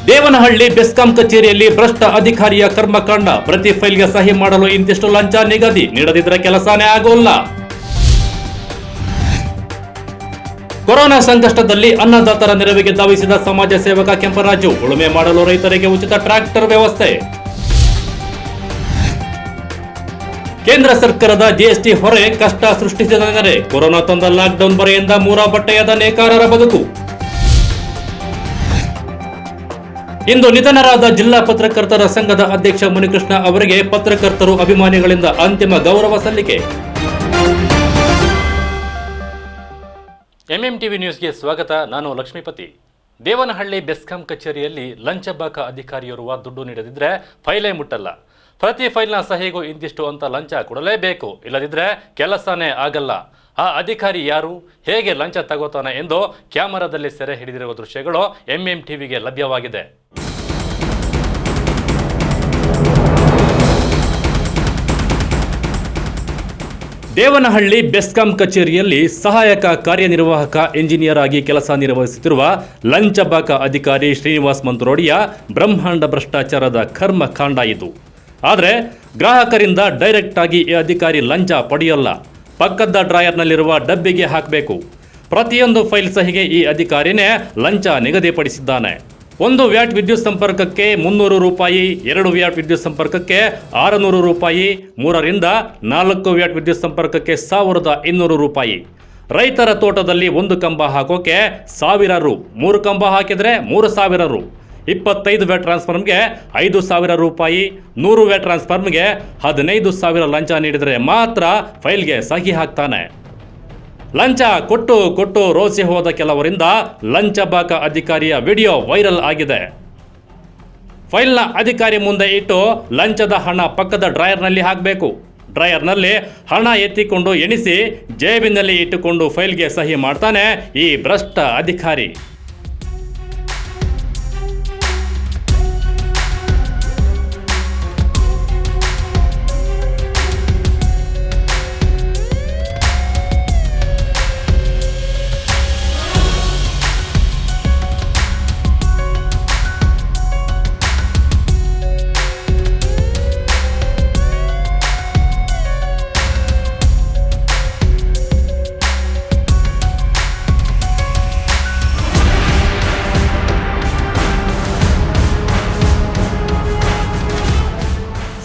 ದೇವನಹಳ್ಳಿ ಬೆಸ್ಕಾಂ ಕಚೇರಿಯಲ್ಲಿ ಭ್ರಷ್ಟ ಅಧಿಕಾರಿಯ ಕರ್ಮಕಾಂಡ. ಪ್ರತಿ ಫೈಲ್ಗೆ ಸಹಿ ಮಾಡಲು ಇಂತಿಷ್ಟು ಲಂಚ ನಿಗದಿ, ನೀಡದಿದ್ದರೆ ಕೆಲಸನೇ ಆಗೋಲ್ಲ. ಕೊರೋನಾ ಸಂಕಷ್ಟದಲ್ಲಿ ಅನ್ನದಾತರ ನೆರವಿಗೆ ಧಾವಿಸಿದ ಸಮಾಜ ಸೇವಕ ಕೆಂಪರಾಜು. ಉಳುಮೆ ಮಾಡಲು ರೈತರಿಗೆ ಉಚಿತ ಟ್ರ್ಯಾಕ್ಟರ್ ವ್ಯವಸ್ಥೆ. ಕೇಂದ್ರ ಸರ್ಕಾರದ ಜಿಎಸ್ಟಿ ಹೊರೆ ಕಷ್ಟ ಸೃಷ್ಟಿಸಿದ ನೆರೆ. ಕೊರೋನಾ ತಂದ ಲಾಕ್ಡೌನ್ ಬರೆಯಿಂದ ಮೂರ ಬಟ್ಟೆಯಾದ ನೇಕಾರರ ಬದುಕು. ಇಂದು ನಿಧನರಾದ ಜಿಲ್ಲಾ ಪತ್ರಕರ್ತರ ಸಂಘದ ಅಧ್ಯಕ್ಷ ಮುನಿಕೃಷ್ಣ ಅವರಿಗೆ ಪತ್ರಕರ್ತರು ಅಭಿಮಾನಿಗಳಿಂದ ಅಂತಿಮ ಗೌರವ ಸಲ್ಲಿಕೆ. ಎಂಎಂಟಿವಿ ನ್ಯೂಸ್ಗೆ ಸ್ವಾಗತ. ನಾನು ಲಕ್ಷ್ಮೀಪತಿ. ದೇವನಹಳ್ಳಿ ಬೆಸ್ಕಾಂ ಕಚೇರಿಯಲ್ಲಿ ಲಂಚಬಾಕ ಅಧಿಕಾರಿಯೋರ್ವ ದುಡ್ಡು ನೀಡದಿದ್ರೆ ಫೈಲೇ ಮುಟ್ಟಲ್ಲ. ಪ್ರತಿ ಫೈಲ್ನ ಸಹಿಗೂ ಇಂತಿಷ್ಟು ಅಂತ ಲಂಚ ಕೊಡಲೇಬೇಕು, ಇಲ್ಲದಿದ್ರೆ ಕೆಲಸನೇ ಆಗಲ್ಲ. ಆ ಅಧಿಕಾರಿ ಯಾರು, ಹೇಗೆ ಲಂಚ ತಗೋತಾನೆ ಎಂದು ಕ್ಯಾಮರಾದಲ್ಲಿ ಸೆರೆ ಹಿಡಿದಿರುವ ದೃಶ್ಯಗಳು ಎಂಎಂಟಿವಿಗೆ ಲಭ್ಯವಾಗಿದೆ. ದೇವನಹಳ್ಳಿ ಬೆಸ್ಕಾಂ ಕಚೇರಿಯಲ್ಲಿ ಸಹಾಯಕ ಕಾರ್ಯನಿರ್ವಾಹಕ ಇಂಜಿನಿಯರ್ ಆಗಿ ಕೆಲಸ ನಿರ್ವಹಿಸುತ್ತಿರುವ ಲಂಚಬಾಕ ಅಧಿಕಾರಿ ಶ್ರೀನಿವಾಸ್ ಮಂತ್ರೋಡಿಯ ಬ್ರಹ್ಮಾಂಡ ಭ್ರಷ್ಟಾಚಾರದ ಕರ್ಮಕಾಂಡ ಇದು. ಆದರೆ ಗ್ರಾಹಕರಿಂದ ಡೈರೆಕ್ಟ್ ಆಗಿ ಈ ಅಧಿಕಾರಿ ಲಂಚ ಪಡೆಯಲ್ಲ, ಪಕ್ಕದ ಡ್ರಾಯರ್ನಲ್ಲಿರುವ ಡಬ್ಬಿಗೆ ಹಾಕಬೇಕು. ಪ್ರತಿಯೊಂದು ಫೈಲ್ ಸಹಿಗೆ ಈ ಅಧಿಕಾರಿನೇ ಲಂಚ ನಿಗದಿಪಡಿಸಿದ್ದಾನೆ. 1 ವ್ಯಾಟ್ ವಿದ್ಯುತ್ ಸಂಪರ್ಕಕ್ಕೆ 300 ರೂಪಾಯಿ, 2 ವ್ಯಾಟ್ ವಿದ್ಯುತ್ ಸಂಪರ್ಕಕ್ಕೆ 600 ರೂಪಾಯಿ, 3 ರಿಂದ 4 ವ್ಯಾಟ್ ವಿದ್ಯುತ್ ಸಂಪರ್ಕಕ್ಕೆ 1200 ರೂಪಾಯಿ. ರೈತರ ತೋಟದಲ್ಲಿ 1 ಕಂಬ ಹಾಕೋಕೆ 1000 ರು, 3 ಕಂಬ ಹಾಕಿದರೆ 3000 ರು. 25 ವ್ಯಾಟ್ ಟ್ರಾನ್ಸ್ಫಾರ್ಮ್ಗೆ 5000 ರೂಪಾಯಿ, 100 ವ್ಯಾಟ್ ಟ್ರಾನ್ಸ್ಫಾರ್ಮ್ಗೆ 15000 ಲಂಚ ನೀಡಿದರೆ ಮಾತ್ರ ಫೈಲ್ಗೆ ಸಹಿ ಹಾಕ್ತಾನೆ. ಲಂಚ ಕೊಟ್ಟು ಕೊಟ್ಟು ರೋಸಿ ಹೋದ ಕೆಲವರಿಂದ ಲಂಚಬಾಕ ಅಧಿಕಾರಿಯ ವಿಡಿಯೋ ವೈರಲ್ ಆಗಿದೆ. ಫೈಲ್ನ ಅಧಿಕಾರಿ ಮುಂದೆ ಇಟ್ಟು ಲಂಚದ ಹಣ ಪಕ್ಕದ ಡ್ರಾಯರ್ನಲ್ಲಿ ಹಾಕಬೇಕು. ಡ್ರಾಯರ್ನಲ್ಲಿ ಹಣ ಎತ್ತಿಕೊಂಡು ಎಣಿಸಿ ಜೇಬಿನಲ್ಲಿ ಇಟ್ಟುಕೊಂಡು ಫೈಲ್ಗೆ ಸಹಿ ಮಾಡ್ತಾನೆ ಈ ಭ್ರಷ್ಟ ಅಧಿಕಾರಿ.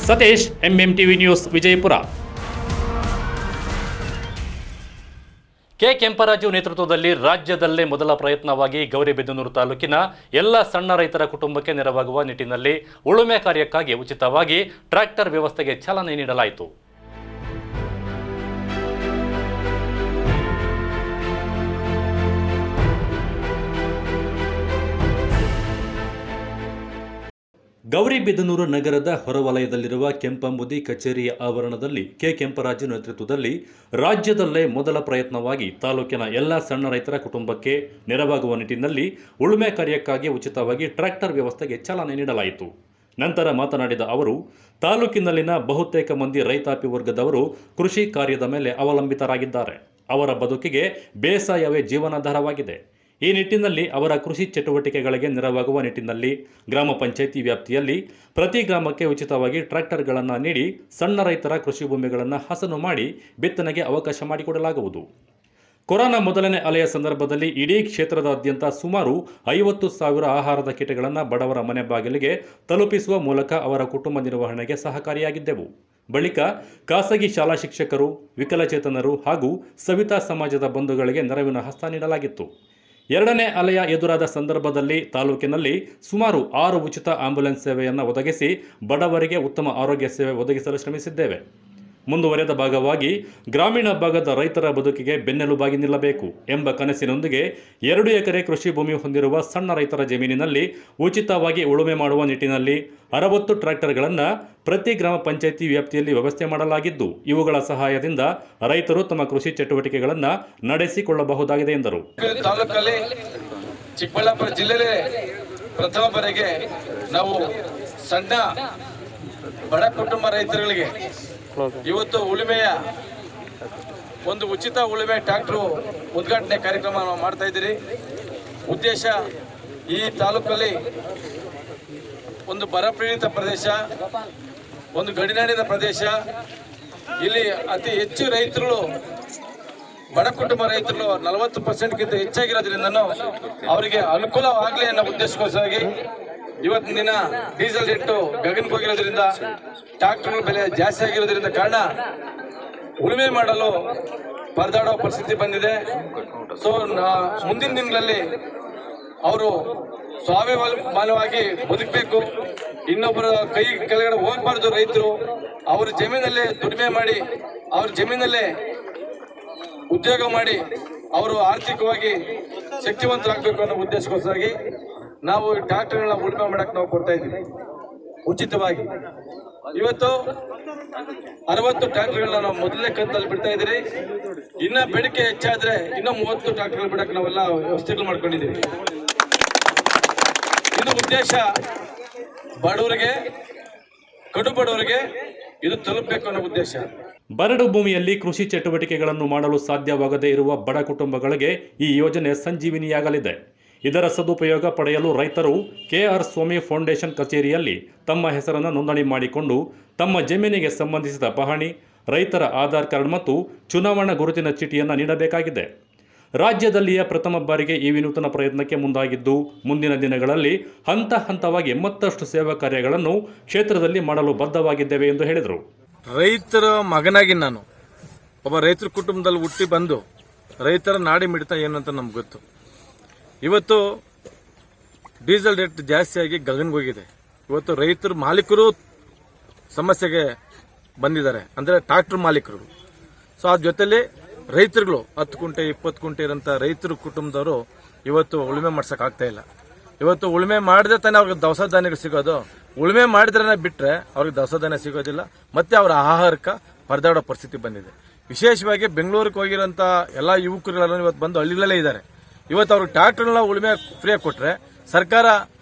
Satish, MMTV news, Vijayapura. K Kemparaju ನೇತೃತ್ವದಲ್ಲಿ ರಾಜ್ಯದಲ್ಲೇ ಮೊದಲ ಪ್ರಯತ್ನವಾಗಿ ಗೌರಿಬಿದನೂರು ತಾಲೂಕಿನ ಎಲ್ಲ ಸಣ್ಣ ರೈತರ ಕುಟುಂಬಕ್ಕೆ ನೆರವಾಗುವ ನಿಟ್ಟಿನಲ್ಲಿ ಉಳುಮೆ ಕಾರ್ಯಕ್ಕಾಗಿ ಉಚಿತವಾಗಿ ಟ್ರ್ಯಾಕ್ಟರ್ ವ್ಯವಸ್ಥೆಗೆ ಚಾಲನೆ ನೀಡಲಾಯಿತು. ಗೌರಿಬಿದನೂರು ನಗರದ ಹೊರವಲಯದಲ್ಲಿರುವ ಕೆಂಪಂಬುದಿ ಕಚೇರಿಯ ಆವರಣದಲ್ಲಿ ಕೆ ಕೆಂಪರಾಜು ನೇತೃತ್ವದಲ್ಲಿ ರಾಜ್ಯದಲ್ಲೇ ಮೊದಲ ಪ್ರಯತ್ನವಾಗಿ ತಾಲೂಕಿನ ಎಲ್ಲ ಸಣ್ಣ ರೈತರ ಕುಟುಂಬಕ್ಕೆ ನೆರವಾಗುವ ನಿಟ್ಟಿನಲ್ಲಿ ಉಳುಮೆ ಕಾರ್ಯಕ್ಕಾಗಿ ಉಚಿತವಾಗಿ ಟ್ರ್ಯಾಕ್ಟರ್ ವ್ಯವಸ್ಥೆಗೆ ಚಾಲನೆ ನೀಡಲಾಯಿತು. ನಂತರ ಮಾತನಾಡಿದ ಅವರು, ತಾಲೂಕಿನಲ್ಲಿನ ಬಹುತೇಕ ಮಂದಿ ರೈತಾಪಿ ವರ್ಗದವರು ಕೃಷಿ ಕಾರ್ಯದ ಮೇಲೆ ಅವಲಂಬಿತರಾಗಿದ್ದಾರೆ. ಅವರ ಬದುಕಿಗೆ ಬೇಸಾಯವೇ ಜೀವನಾಧಾರವಾಗಿದೆ. ಈ ನಿಟ್ಟಿನಲ್ಲಿ ಅವರ ಕೃಷಿ ಚಟುವಟಿಕೆಗಳಿಗೆ ನೆರವಾಗುವ ನಿಟ್ಟಿನಲ್ಲಿ ಗ್ರಾಮ ಪಂಚಾಯಿತಿ ವ್ಯಾಪ್ತಿಯಲ್ಲಿ ಪ್ರತಿ ಗ್ರಾಮಕ್ಕೆ ಉಚಿತವಾಗಿ ಟ್ರ್ಯಾಕ್ಟರ್ಗಳನ್ನು ನೀಡಿ ಸಣ್ಣ ರೈತರ ಕೃಷಿ ಭೂಮಿಗಳನ್ನು ಹಸನು ಮಾಡಿ ಬಿತ್ತನೆಗೆ ಅವಕಾಶ ಮಾಡಿಕೊಡಲಾಗುವುದು. ಕೊರೋನಾ ಮೊದಲನೇ ಅಲೆಯ ಸಂದರ್ಭದಲ್ಲಿ ಇಡೀ ಕ್ಷೇತ್ರದಾದ್ಯಂತ ಸುಮಾರು 50,000 ಆಹಾರದ ಕಿಟ್ಗಳನ್ನು ಬಡವರ ಮನೆ ಬಾಗಿಲಿಗೆ ತಲುಪಿಸುವ ಮೂಲಕ ಅವರ ಕುಟುಂಬ ನಿರ್ವಹಣೆಗೆ ಸಹಕಾರಿಯಾಗಿದ್ದೆವು. ಬಳಿಕ ಖಾಸಗಿ ಶಾಲಾ ಶಿಕ್ಷಕರು, ವಿಕಲಚೇತನರು ಹಾಗೂ ಸವಿತಾ ಸಮಾಜದ ಬಂಧುಗಳಿಗೆ ನೆರವಿನ ಹಸ್ತ ನೀಡಲಾಗಿತ್ತು. 2ನೇ ಅಲೆಯ ಎದುರಾದ ಸಂದರ್ಭದಲ್ಲಿ ತಾಲೂಕಿನಲ್ಲಿ ಸುಮಾರು 6 ಉಚಿತ ಆಂಬ್ಯುಲೆನ್ಸ್ ಸೇವೆಯನ್ನು ಒದಗಿಸಿ ಬಡವರಿಗೆ ಉತ್ತಮ ಆರೋಗ್ಯ ಸೇವೆ ಒದಗಿಸಲು ಶ್ರಮಿಸಿದ್ದೇವೆ. ಮುಂದುವರೆದ ಭಾಗವಾಗಿ ಗ್ರಾಮೀಣ ಭಾಗದ ರೈತರ ಬದುಕಿಗೆ ಬೆನ್ನೆಲುಬಾಗಿ ನಿಲ್ಲಬೇಕು ಎಂಬ ಕನಸಿನೊಂದಿಗೆ 2 ಎಕರೆ ಕೃಷಿ ಭೂಮಿ ಹೊಂದಿರುವ ಸಣ್ಣ ರೈತರ ಜಮೀನಿನಲ್ಲಿ ಉಚಿತವಾಗಿ ಉಳುಮೆ ಮಾಡುವ ನಿಟ್ಟಿನಲ್ಲಿ 60 ಟ್ರ್ಯಾಕ್ಟರ್ಗಳನ್ನು ಪ್ರತಿ ಗ್ರಾಮ ಪಂಚಾಯಿತಿ ವ್ಯಾಪ್ತಿಯಲ್ಲಿ ವ್ಯವಸ್ಥೆ ಮಾಡಲಾಗಿದ್ದು, ಇವುಗಳ ಸಹಾಯದಿಂದ ರೈತರು ತಮ್ಮ ಕೃಷಿ ಚಟುವಟಿಕೆಗಳನ್ನು ನಡೆಸಿಕೊಳ್ಳಬಹುದಾಗಿದೆ ಎಂದರು. ಚಿಕ್ಕಬಳ್ಳಾಪುರ ಜಿಲ್ಲೆಯಲ್ಲಿ ಪ್ರಥಮ ಬಾರಿಗೆ ನಾವು ಸಣ್ಣ ಬಡ ಕುಟುಂಬ ರೈತರುಗಳಿಗೆ ಇವತ್ತು ಉಳುಮೆಯ ಒಂದು ಉಚಿತ ಉಳುಮೆ ಟ್ರ್ಯಾಕ್ಟರ್ ಉದ್ಘಾಟನೆ ಕಾರ್ಯಕ್ರಮ ಮಾಡ್ತಾ ಇದ್ದೀರಿ. ಉದ್ದೇಶ ಈ ತಾಲೂಕಲ್ಲಿ ಒಂದು ಬರಪೀಡಿತ ಪ್ರದೇಶ, ಒಂದು ಗಡಿನಾಡಿನ ಪ್ರದೇಶ. ಇಲ್ಲಿ ಅತಿ ಹೆಚ್ಚು ರೈತರು ಬಡ ಕುಟುಂಬ ರೈತರು 40%ಗಿಂತ ಹೆಚ್ಚಾಗಿರೋದ್ರಿಂದ ಅವರಿಗೆ ಅನುಕೂಲವಾಗಲಿ ಅನ್ನೋ ಉದ್ದೇಶಕ್ಕೋಸ್ಕರವಾಗಿ ಇವತ್ತಿನ ದಿನ ಡೀಸೆಲ್ ರೇಟು ಗಗನಕ್ಕೆ ಹೋಗಿರೋದ್ರಿಂದ, ಟ್ರಾಕ್ಟರ್ಗಳ ಬೆಲೆ ಜಾಸ್ತಿ ಆಗಿರೋದ್ರಿಂದ ಕಾರಣ ಉಳುಮೆ ಮಾಡಲು ಪರದಾಡೋ ಪರಿಸ್ಥಿತಿ ಬಂದಿದೆ. ಸೊ ಮುಂದಿನ ದಿನಗಳಲ್ಲಿ ಅವರು ಸ್ವಾಭಿಮಾನವಾಗಿ ಬದುಕಬೇಕು, ಇನ್ನೊಬ್ಬರ ಕೈ ಕೆಳಗಡೆ ಹೋಗಬಾರ್ದು. ರೈತರು ಅವ್ರ ಜಮೀನಲ್ಲೇ ದುಡಿಮೆ ಮಾಡಿ, ಅವ್ರ ಜಮೀನಲ್ಲೇ ಉದ್ಯೋಗ ಮಾಡಿ ಅವರು ಆರ್ಥಿಕವಾಗಿ ಶಕ್ತಿವಂತರಾಗಬೇಕು ಅನ್ನೋ ಉದ್ದೇಶಕ್ಕೋಸ್ಕರವಾಗಿ ನಾವು ಟ್ರಾಕ್ಟರ್ಗಳನ್ನ ಉಳುಮೆ ಮಾಡಕ್ಕೆ ನಾವು ಕೊಡ್ತಾ ಇದ್ದೀವಿ ಉಚಿತವಾಗಿ. ಇವತ್ತು 60 ಟ್ರಾಕ್ಟರ್ಗಳನ್ನ ನಾವು ಮೊದಲನೇ ಕಂತಲ್ಲಿ ಬಿಡ್ತಾ ಇದ್ದೀರಿ. ಇನ್ನ ಬೇಡಿಕೆ ಹೆಚ್ಚಾದ್ರೆ ಇನ್ನೂ 30 ಟ್ರಾಕ್ಟರ್ಗಳು ಬಿಡಕ್ಕೆ ನಾವೆಲ್ಲ ವ್ಯವಸ್ಥೆಗಳು ಮಾಡ್ಕೊಂಡಿದ್ದೀವಿ. ಇದು ಉದ್ದೇಶ ಬಡವರಿಗೆ, ಕಡು ಬಡವರಿಗೆ ಇದು ತಲುಪಬೇಕು ಅನ್ನೋ ಉದ್ದೇಶ. ಬರಡು ಭೂಮಿಯಲ್ಲಿ ಕೃಷಿ ಚಟುವಟಿಕೆಗಳನ್ನು ಮಾಡಲು ಸಾಧ್ಯವಾಗದೇ ಇರುವ ಬಡ ಕುಟುಂಬಗಳಿಗೆ ಈ ಯೋಜನೆ ಸಂಜೀವಿನಿಯಾಗಲಿದೆ. ಇದರ ಸದುಪಯೋಗ ಪಡೆಯಲು ರೈತರು ಕೆಆರ್ ಸ್ವಾಮಿ ಫೌಂಡೇಶನ್ ಕಚೇರಿಯಲ್ಲಿ ತಮ್ಮ ಹೆಸರನ್ನು ನೋಂದಣಿ ಮಾಡಿಕೊಂಡು ತಮ್ಮ ಜಮೀನಿಗೆ ಸಂಬಂಧಿಸಿದ ಪಹಣಿ, ರೈತರ ಆಧಾರ್ ಕಾರ್ಡ್ ಮತ್ತು ಚುನಾವಣಾ ಗುರುತಿನ ಚೀಟಿಯನ್ನು ನೀಡಬೇಕಾಗಿದೆ. ರಾಜ್ಯದಲ್ಲಿಯೇ ಪ್ರಥಮ ಬಾರಿಗೆ ಈ ವಿನೂತನ ಪ್ರಯತ್ನಕ್ಕೆ ಮುಂದಾಗಿದ್ದು, ಮುಂದಿನ ದಿನಗಳಲ್ಲಿ ಹಂತ ಹಂತವಾಗಿ ಮತ್ತಷ್ಟು ಸೇವಾ ಕಾರ್ಯಗಳನ್ನು ಕ್ಷೇತ್ರದಲ್ಲಿ ಮಾಡಲು ಬದ್ಧವಾಗಿದ್ದೇವೆ ಎಂದು ಹೇಳಿದರು. ರೈತರ ಮಗನಾಗಿ ನಾನು ಒಬ್ಬ ರೈತರ ಕುಟುಂಬದಲ್ಲಿ ಹುಟ್ಟಿ ಬಂದು ರೈತರ ನಾಡಿ ಮಿಡಿತ ಏನು ಅಂತ ನಮ್ಗೆ ಗೊತ್ತು. ಇವತ್ತು ಡೀಸೆಲ್ ರೇಟ್ ಜಾಸ್ತಿಯಾಗಿ ಗಗನಗೋಗಿದೆ. ಇವತ್ತು ರೈತರ ಮಾಲೀಕರು ಸಮಸ್ಯೆಗೆ ಬಂದಿದ್ದಾರೆ, ಅಂದರೆ ಟ್ರಾಕ್ಟರ್ ಮಾಲೀಕರು. ಸೊ ಅದ್ರ ಜೊತೆಲಿ ರೈತರುಗಳು 10 ಕುಂಟೆ 20 ಕುಂಟೆ ಇರೋಂಥ ರೈತರ ಕುಟುಂಬದವರು ಇವತ್ತು ಉಳುಮೆ ಮಾಡ್ಸಕ್ ಆಗ್ತಾ ಇಲ್ಲ. ಇವತ್ತು ಉಳುಮೆ ಮಾಡಿದ್ರೆ ತಾನೇ ಅವ್ರಿಗೆ ದವಸ ಧಾನ್ಯಗಳು ಸಿಗೋದು. ಉಳುಮೆ ಮಾಡಿದ್ರೆ ಬಿಟ್ರೆ ಅವ್ರಿಗೆ ದವಸ ಧಾನ್ಯ ಸಿಗೋದಿಲ್ಲ, ಮತ್ತೆ ಅವರ ಆಹಾರಕ್ಕೆ ಪರದಾಡೋ ಪರಿಸ್ಥಿತಿ ಬಂದಿದೆ. ವಿಶೇಷವಾಗಿ ಬೆಂಗಳೂರಿಗೆ ಹೋಗಿರೋಂಥ ಎಲ್ಲ ಯುವಕರುಗಳನ್ನು ಇವತ್ತು ಬಂದು ಹಳ್ಳಿಗಳಲ್ಲೇ ಇದ್ದಾರೆ. ಇವತ್ತು ಅವ್ರಿಗೆ ಟ್ರಾಕ್ಟರ್ನ ಉಳುಮೆ ಫ್ರೀಯಾಗಿ ಕೊಟ್ರೆ, ಸರ್ಕಾರ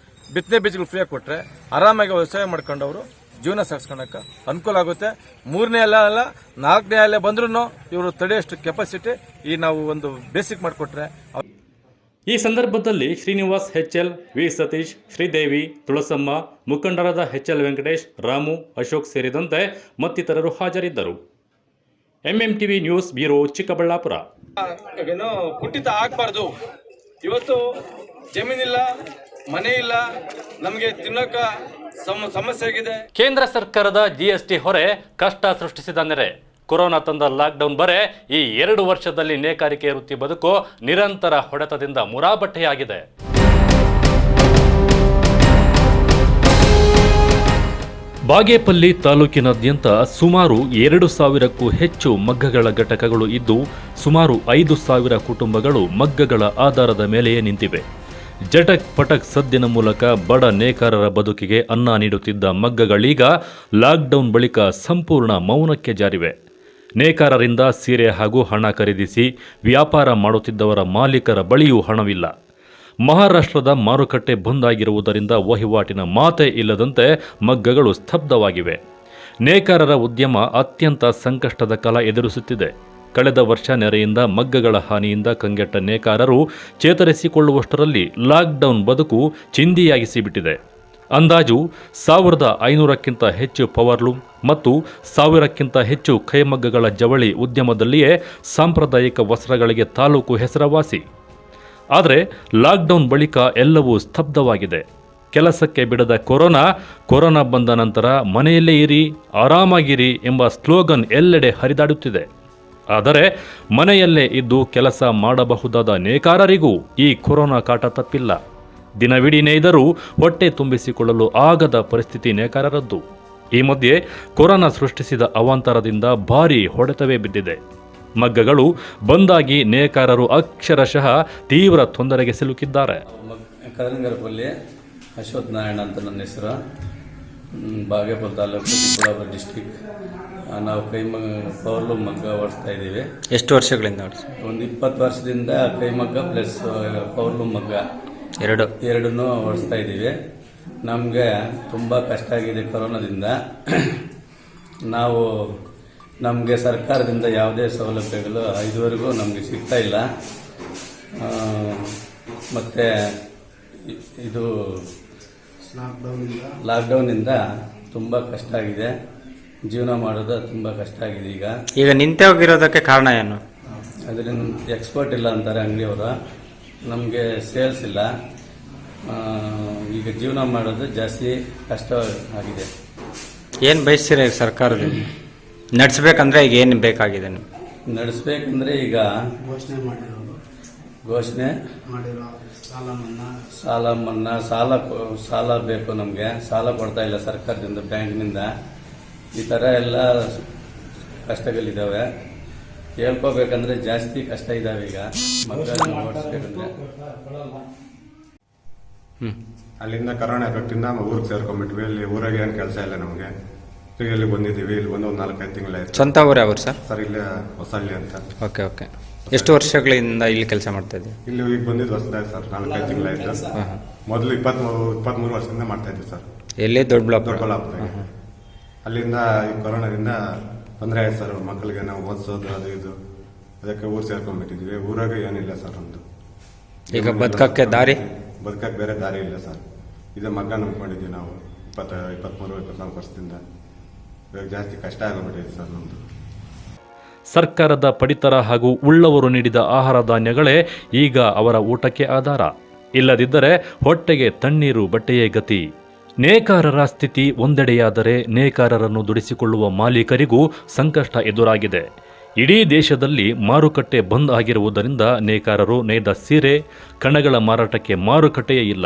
ಬಿತ್ತನೆ ಬೀಜಗಳು ಫ್ರೀಯಾಗಿ ಕೊಟ್ರೆ ಆರಾಮಾಗಿ ವ್ಯವಸಾಯ ಮಾಡ್ಕೊಂಡು ಅವರು ಜೀವನ ಸಾಗಿಸ್ಕೊಳಕ್ಕೆ ಅನುಕೂಲ ಆಗುತ್ತೆ. 3ನೇ ಅಲ್ಲ 4ನೇ ಅಲೆ ಬಂದ್ರೂ ಇವರು ತಡೆಯಷ್ಟು ಕೆಪಾಸಿಟಿ ಈ ನಾವು ಒಂದು ಬೇಸಿಕ್ ಮಾಡಿಕೊಟ್ರೆ. ಈ ಸಂದರ್ಭದಲ್ಲಿ ಶ್ರೀನಿವಾಸ್ HL, ವಿ ಸತೀಶ್, ಶ್ರೀದೇವಿ, ತುಳಸಮ್ಮ, ಮುಖಂಡರಾದ HL ವೆಂಕಟೇಶ್, ರಾಮು, ಅಶೋಕ್ ಸೇರಿದಂತೆ ಮತ್ತಿತರರು ಹಾಜರಿದ್ದರು. MMTV news bureau, Chikkaballapur. ಏನೋ ಕುಂಠಿತ ಆಗಬಾರ್ದು. ಇವತ್ತು ಜಮೀನಿಲ್ಲ, ಮನೆ ಇಲ್ಲ, ನಮಗೆ ತಿನ್ನೋಕ ಸಮಸ್ಯೆ ಆಗಿದೆ. ಕೇಂದ್ರ ಸರ್ಕಾರದ GST ಹೊರೆ ಕಷ್ಟ ಸೃಷ್ಟಿಸಿದ ನೆರೆ, ಕೊರೋನಾ ತಂದ ಲಾಕ್ಡೌನ್ ಬರೆ ಈ 2 ವರ್ಷದಲ್ಲಿ ನೇಕಾರಿಕೆ ವೃತ್ತಿ ಬದುಕು ನಿರಂತರ ಹೊಡೆತದಿಂದ ಮುರಾಬಟ್ಟೆಯಾಗಿದೆ. ಬಾಗೇಪಲ್ಲಿ ತಾಲೂಕಿನಾದ್ಯಂತ ಸುಮಾರು 2,000ಕ್ಕೂ ಹೆಚ್ಚು ಮಗ್ಗಗಳ ಘಟಕಗಳು ಇದ್ದು, ಸುಮಾರು 5,000 ಕುಟುಂಬಗಳು ಮಗ್ಗಗಳ ಆಧಾರದ ಮೇಲೆಯೇ ನಿಂತಿವೆ. ಜಟಕ್ ಪಟಕ್ ಸದ್ದಿನ ಮೂಲಕ ಬಡ ನೇಕಾರರ ಬದುಕಿಗೆ ಅನ್ನ ನೀಡುತ್ತಿದ್ದ ಮಗ್ಗಗಳೀಗ ಲಾಕ್ಡೌನ್ ಬಳಿಕ ಸಂಪೂರ್ಣ ಮೌನಕ್ಕೆ ಜಾರಿವೆ. ನೇಕಾರರಿಂದ ಸೀರೆ ಹಾಗೂ ಹಣ ಖರೀದಿಸಿ ವ್ಯಾಪಾರ ಮಾಡುತ್ತಿದ್ದವರ ಮಾಲೀಕರ ಬಳಿಯೂ ಹಣವಿಲ್ಲ. ಮಹಾರಾಷ್ಟ್ರದ ಮಾರುಕಟ್ಟೆ ಬಂದ್ ಆಗಿರುವುದರಿಂದ ವಹಿವಾಟಿನ ಮಾತೇ ಇಲ್ಲದಂತೆ ಮಗ್ಗಗಳು ಸ್ತಬ್ಧವಾಗಿವೆ. ನೇಕಾರರ ಉದ್ಯಮ ಅತ್ಯಂತ ಸಂಕಷ್ಟದ ಕಾಲ ಎದುರಿಸುತ್ತಿದೆ. ಕಳೆದ ವರ್ಷ ನೆರೆಯಿಂದ ಮಗ್ಗಗಳ ಹಾನಿಯಿಂದ ಕಂಗೆಟ್ಟ ನೇಕಾರರು ಚೇತರಿಸಿಕೊಳ್ಳುವಷ್ಟರಲ್ಲಿ ಲಾಕ್ಡೌನ್ ಬದುಕು ಚಿಂದಿಯಾಗಿಸಿಬಿಟ್ಟಿದೆ. ಅಂದಾಜು 1,500ಕ್ಕಿಂತ ಹೆಚ್ಚು ಪವರ್ಲೂಮ್ ಮತ್ತು 1,000ಕ್ಕಿಂತ ಹೆಚ್ಚು ಕೈಮಗ್ಗಗಳ ಜವಳಿ ಉದ್ಯಮದಲ್ಲಿಯೇ ಸಾಂಪ್ರದಾಯಿಕ ವಸ್ತ್ರಗಳಿಗೆ ತಾಲೂಕು ಹೆಸರುವಾಸಿ. ಆದರೆ ಲಾಕ್ಡೌನ್ ಬಳಿಕ ಎಲ್ಲವೂ ಸ್ತಬ್ಧವಾಗಿದೆ. ಕೆಲಸಕ್ಕೆ ಬಿಡದ ಕೊರೋನಾ ಬಂದ ನಂತರ ಮನೆಯಲ್ಲೇ ಇರಿ, ಆರಾಮಾಗಿರಿ ಎಂಬ ಸ್ಲೋಗನ್ ಎಲ್ಲೆಡೆ ಹರಿದಾಡುತ್ತಿದೆ. ಆದರೆ ಮನೆಯಲ್ಲೇ ಇದ್ದು ಕೆಲಸ ಮಾಡಬಹುದಾದ ನೇಕಾರರಿಗೂ ಈ ಕೊರೋನಾ ಕಾಟ ತಪ್ಪಿಲ್ಲ. ದಿನವಿಡೀ ನೇಯ್ದರೂ ಹೊಟ್ಟೆ ತುಂಬಿಸಿಕೊಳ್ಳಲು ಆಗದ ಪರಿಸ್ಥಿತಿ ನೇಕಾರರದ್ದು. ಈ ಮಧ್ಯೆ ಕೊರೋನಾ ಸೃಷ್ಟಿಸಿದ ಅವಾಂತರದಿಂದ ಭಾರೀ ಹೊಡೆತವೇ ಬಿದ್ದಿದೆ. ಮಗ್ಗಗಳು ಬಂದಾಗಿ ನೇಕಾರರು ಅಕ್ಷರಶಃ ತೀವ್ರ ತೊಂದರೆಗೆ ಸಿಲುಕಿದ್ದಾರೆ. ಕರಂಗರಪಲ್ಲಿ ಅಶ್ವಥ್ ನಾರಾಯಣ ಅಂತ ನನ್ನ ಹೆಸರು. ಬಾಗೇಪಲ್ಲಿ ತಾಲೂಕು, ಚಿಕ್ಕಬಳ್ಳಾಪುರ ಡಿಸ್ಟಿಕ್. ನಾವು ಪವರ್ಲೂಮ್ ಮಗ್ಗ ಓಡಿಸ್ತಾ ಇದ್ದೀವಿ. ಎಷ್ಟು ವರ್ಷಗಳಿಂದ ಒಂದು 20 ವರ್ಷದಿಂದ ಕೈಮಗ್ಗ ಪ್ಲಸ್ ಪವರ್ಲೂಮ್ ಮಗ್ಗ ಎರಡನ್ನೂ ಓಡಿಸ್ತಾ ಇದ್ದೀವಿ. ನಮಗೆ ತುಂಬ ಕಷ್ಟ ಆಗಿದೆ ಕೊರೋನಾದಿಂದ. ನಮಗೆ ಸರ್ಕಾರದಿಂದ ಯಾವುದೇ ಸೌಲಭ್ಯಗಳು ಇದುವರೆಗೂ ನಮಗೆ ಸಿಗ್ತಾ ಇಲ್ಲ. ಮತ್ತು ಇದು ಲಾಕ್ಡೌನಿಂದ ತುಂಬ ಕಷ್ಟ ಆಗಿದೆ, ಜೀವನ ಮಾಡೋದು ತುಂಬ ಕಷ್ಟ ಆಗಿದೆ. ಈಗ ನಿಂತೆ ಹೋಗಿರೋದಕ್ಕೆ ಕಾರಣ ಏನು? ಅದರಿಂದ ಎಕ್ಸ್ಪೋರ್ಟ್ ಇಲ್ಲ ಅಂತಾರೆ ಅಂಗಡಿಯವರು, ನಮಗೆ ಸೇಲ್ಸ್ ಇಲ್ಲ. ಈಗ ಜೀವನ ಮಾಡೋದು ಜಾಸ್ತಿ ಕಷ್ಟ ಆಗಿದೆ. ಏನು ಬಯಸ್ತೀರ ಈಗ ಸರ್ಕಾರದಿಂದ ನಡೆಸ್ಬೇಕಂದ್ರೆ ಈಗ ಏನು ಬೇಕಾಗಿದೆ? ನಡೆಸ್ಬೇಕಂದ್ರೆ ಈಗ ಘೋಷಣೆ ಸಾಲ ಮನ್ನಾ, ಸಾಲ ಬೇಕು ನಮಗೆ. ಸಾಲ ಕೊಡ್ತಾ ಇಲ್ಲ ಸರ್ಕಾರದಿಂದ, ಬ್ಯಾಂಕ್ನಿಂದ. ಈ ಥರ ಎಲ್ಲ ಕಷ್ಟಗಳಿದ್ದಾವೆ. ಹೇಳ್ಕೋಬೇಕಂದ್ರೆ ಜಾಸ್ತಿ ಕಷ್ಟ ಇದ್ದಾವೆ. ಈಗ ಮಕ್ಕಳನ್ನ ಓಡಿಸ್ಬೇಕಂದ್ರೆ ಅಲ್ಲಿಂದ ಕರೋನಾ ಎಫೆಕ್ಟಿಂದ ಊರಿಗೆ ಸೇರ್ಕೊಂಡ್ಬಿಟ್ವಿ. ಇಲ್ಲಿ ಊರಾಗೆ ಏನು ಕೆಲಸ ಇಲ್ಲ ನಮಗೆ. ಇಲ್ಲಿ ಬಂದಿದ್ದೀವಿ. ಇಲ್ಲಿ ಒಂದು 4-5 ತಿಂಗಳಾಯ್ತು. ಸ್ವಂತ ಊರು ಯಾವ್ರು ಸರ್? ಸರ್ ಇಲ್ಲೇ ಹೊಸಳ್ಳಿ ಅಂತ. Okay okay. ಎಷ್ಟು ವರ್ಷಗಳಿಂದ ಇಲ್ಲಿ ಕೆಲಸ ಮಾಡ್ತಾ ಇದ್ದೀವಿ? ಇಲ್ಲಿ ಈಗ ಬಂದಿದ್ದು ಹೊಸದಾಗಿ ಸರ್, 4-5 ತಿಂಗಳಾಯ್ತು. ಮೊದಲು 23 ವರ್ಷದಿಂದ ಮಾಡ್ತಾ ಇದ್ವಿ ಸರ್. ಎಲ್ಲಿ? ದೊಡ್ಡಬಳ್ಳಾಪುರ. ಅಲ್ಲಿಂದ ಈ ಕೊರೋನಾದಿಂದ ತೊಂದರೆ ಆಯ್ತು ಸರ್. ಮಕ್ಕಳಿಗೆ ನಾವು ಓದಿಸೋದು ಅದು ಇದು, ಅದಕ್ಕೆ ಊರು ಸೇರ್ಕೊಂಡ್ಬಿಟ್ಟಿದ್ವಿ. ಊರಾಗ ಏನಿಲ್ಲ ಸರ್ ನಮ್ದು. ಈಗ ಬದುಕಕ್ಕೆ ದಾರಿ? ಬದುಕಕ್ಕೆ ಬೇರೆ ದಾರಿ ಇಲ್ಲ ಸರ್. ಇದೇ ಮಗ್ಗ ನಂಬ್ಕೊಂಡಿದ್ವಿ ನಾವು 23-24 ವರ್ಷದಿಂದ. ಇವಾಗ ಜಾಸ್ತಿ ಕಷ್ಟ ಆಗೋಗ್ಬಿಟ್ಟಿದೆ ಸರ್ ನಮ್ದು. ಸರ್ಕಾರದ ಪಡಿತರ ಹಾಗೂ ಉಳ್ಳವರು ನೀಡಿದ ಆಹಾರ ಧಾನ್ಯಗಳೇ ಈಗ ಅವರ ಊಟಕ್ಕೆ ಆಧಾರ. ಇಲ್ಲದಿದ್ದರೆ ಹೊಟ್ಟೆಗೆ ತಣ್ಣೀರು ಬಟ್ಟೆಯೇ ಗತಿ. ನೇಕಾರರ ಸ್ಥಿತಿ ಒಂದೆಡೆಯಾದರೆ ನೇಕಾರರನ್ನು ದುಡಿಸಿಕೊಳ್ಳುವ ಮಾಲೀಕರಿಗೂ ಸಂಕಷ್ಟ ಎದುರಾಗಿದೆ. ಇಡೀ ದೇಶದಲ್ಲಿ ಮಾರುಕಟ್ಟೆ ಬಂದ್ ಆಗಿರುವುದರಿಂದ ನೇಕಾರರು ನೇಯ್ದ ಸೀರೆ, ಕಣಗಳ ಮಾರಾಟಕ್ಕೆ ಮಾರುಕಟ್ಟೆಯೇ ಇಲ್ಲ.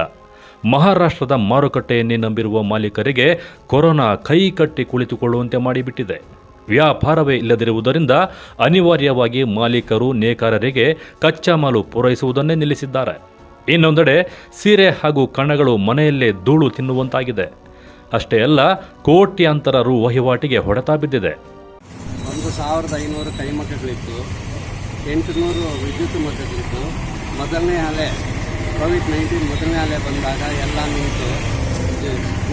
ಮಹಾರಾಷ್ಟ್ರದ ಮಾರುಕಟ್ಟೆಯನ್ನೇ ನಂಬಿರುವ ಮಾಲೀಕರಿಗೆ ಕೊರೋನಾ ಕೈ ಕಟ್ಟಿ ಕುಳಿತುಕೊಳ್ಳುವಂತೆ ಮಾಡಿಬಿಟ್ಟಿದೆ. ವ್ಯಾಪಾರವೇ ಇಲ್ಲದಿರುವುದರಿಂದ ಅನಿವಾರ್ಯವಾಗಿ ಮಾಲೀಕರು ನೇಕಾರರಿಗೆ ಕಚ್ಚಾ ಮಾಲು ಪೂರೈಸುವುದನ್ನೇ ನಿಲ್ಲಿಸಿದ್ದಾರೆ. ಇನ್ನೊಂದೆಡೆ ಸೀರೆ ಹಾಗೂ ಕಣಗಳು ಮನೆಯಲ್ಲೇ ಧೂಳು ತಿನ್ನುವಂತಾಗಿದೆ. ಅಷ್ಟೇ ಅಲ್ಲ, ಕೋಟ್ಯಾಂತರ ರು ವಹಿವಾಟಿಗೆ ಹೊಡೆತ ಬಿದ್ದಿದೆ. 1500 ಕೈಮಗ್ಗಗಳಿತ್ತು, 800 ವಿದ್ಯುತ್ ಮಗ್ಗಗಳಿತ್ತು. ಮೊದಲನೇ ಅಲೆ ಕೋವಿಡ್-19 ಮೊದಲನೇ ಅಲೆ ಬಂದಾಗ ಎಲ್ಲ ನಿಂತು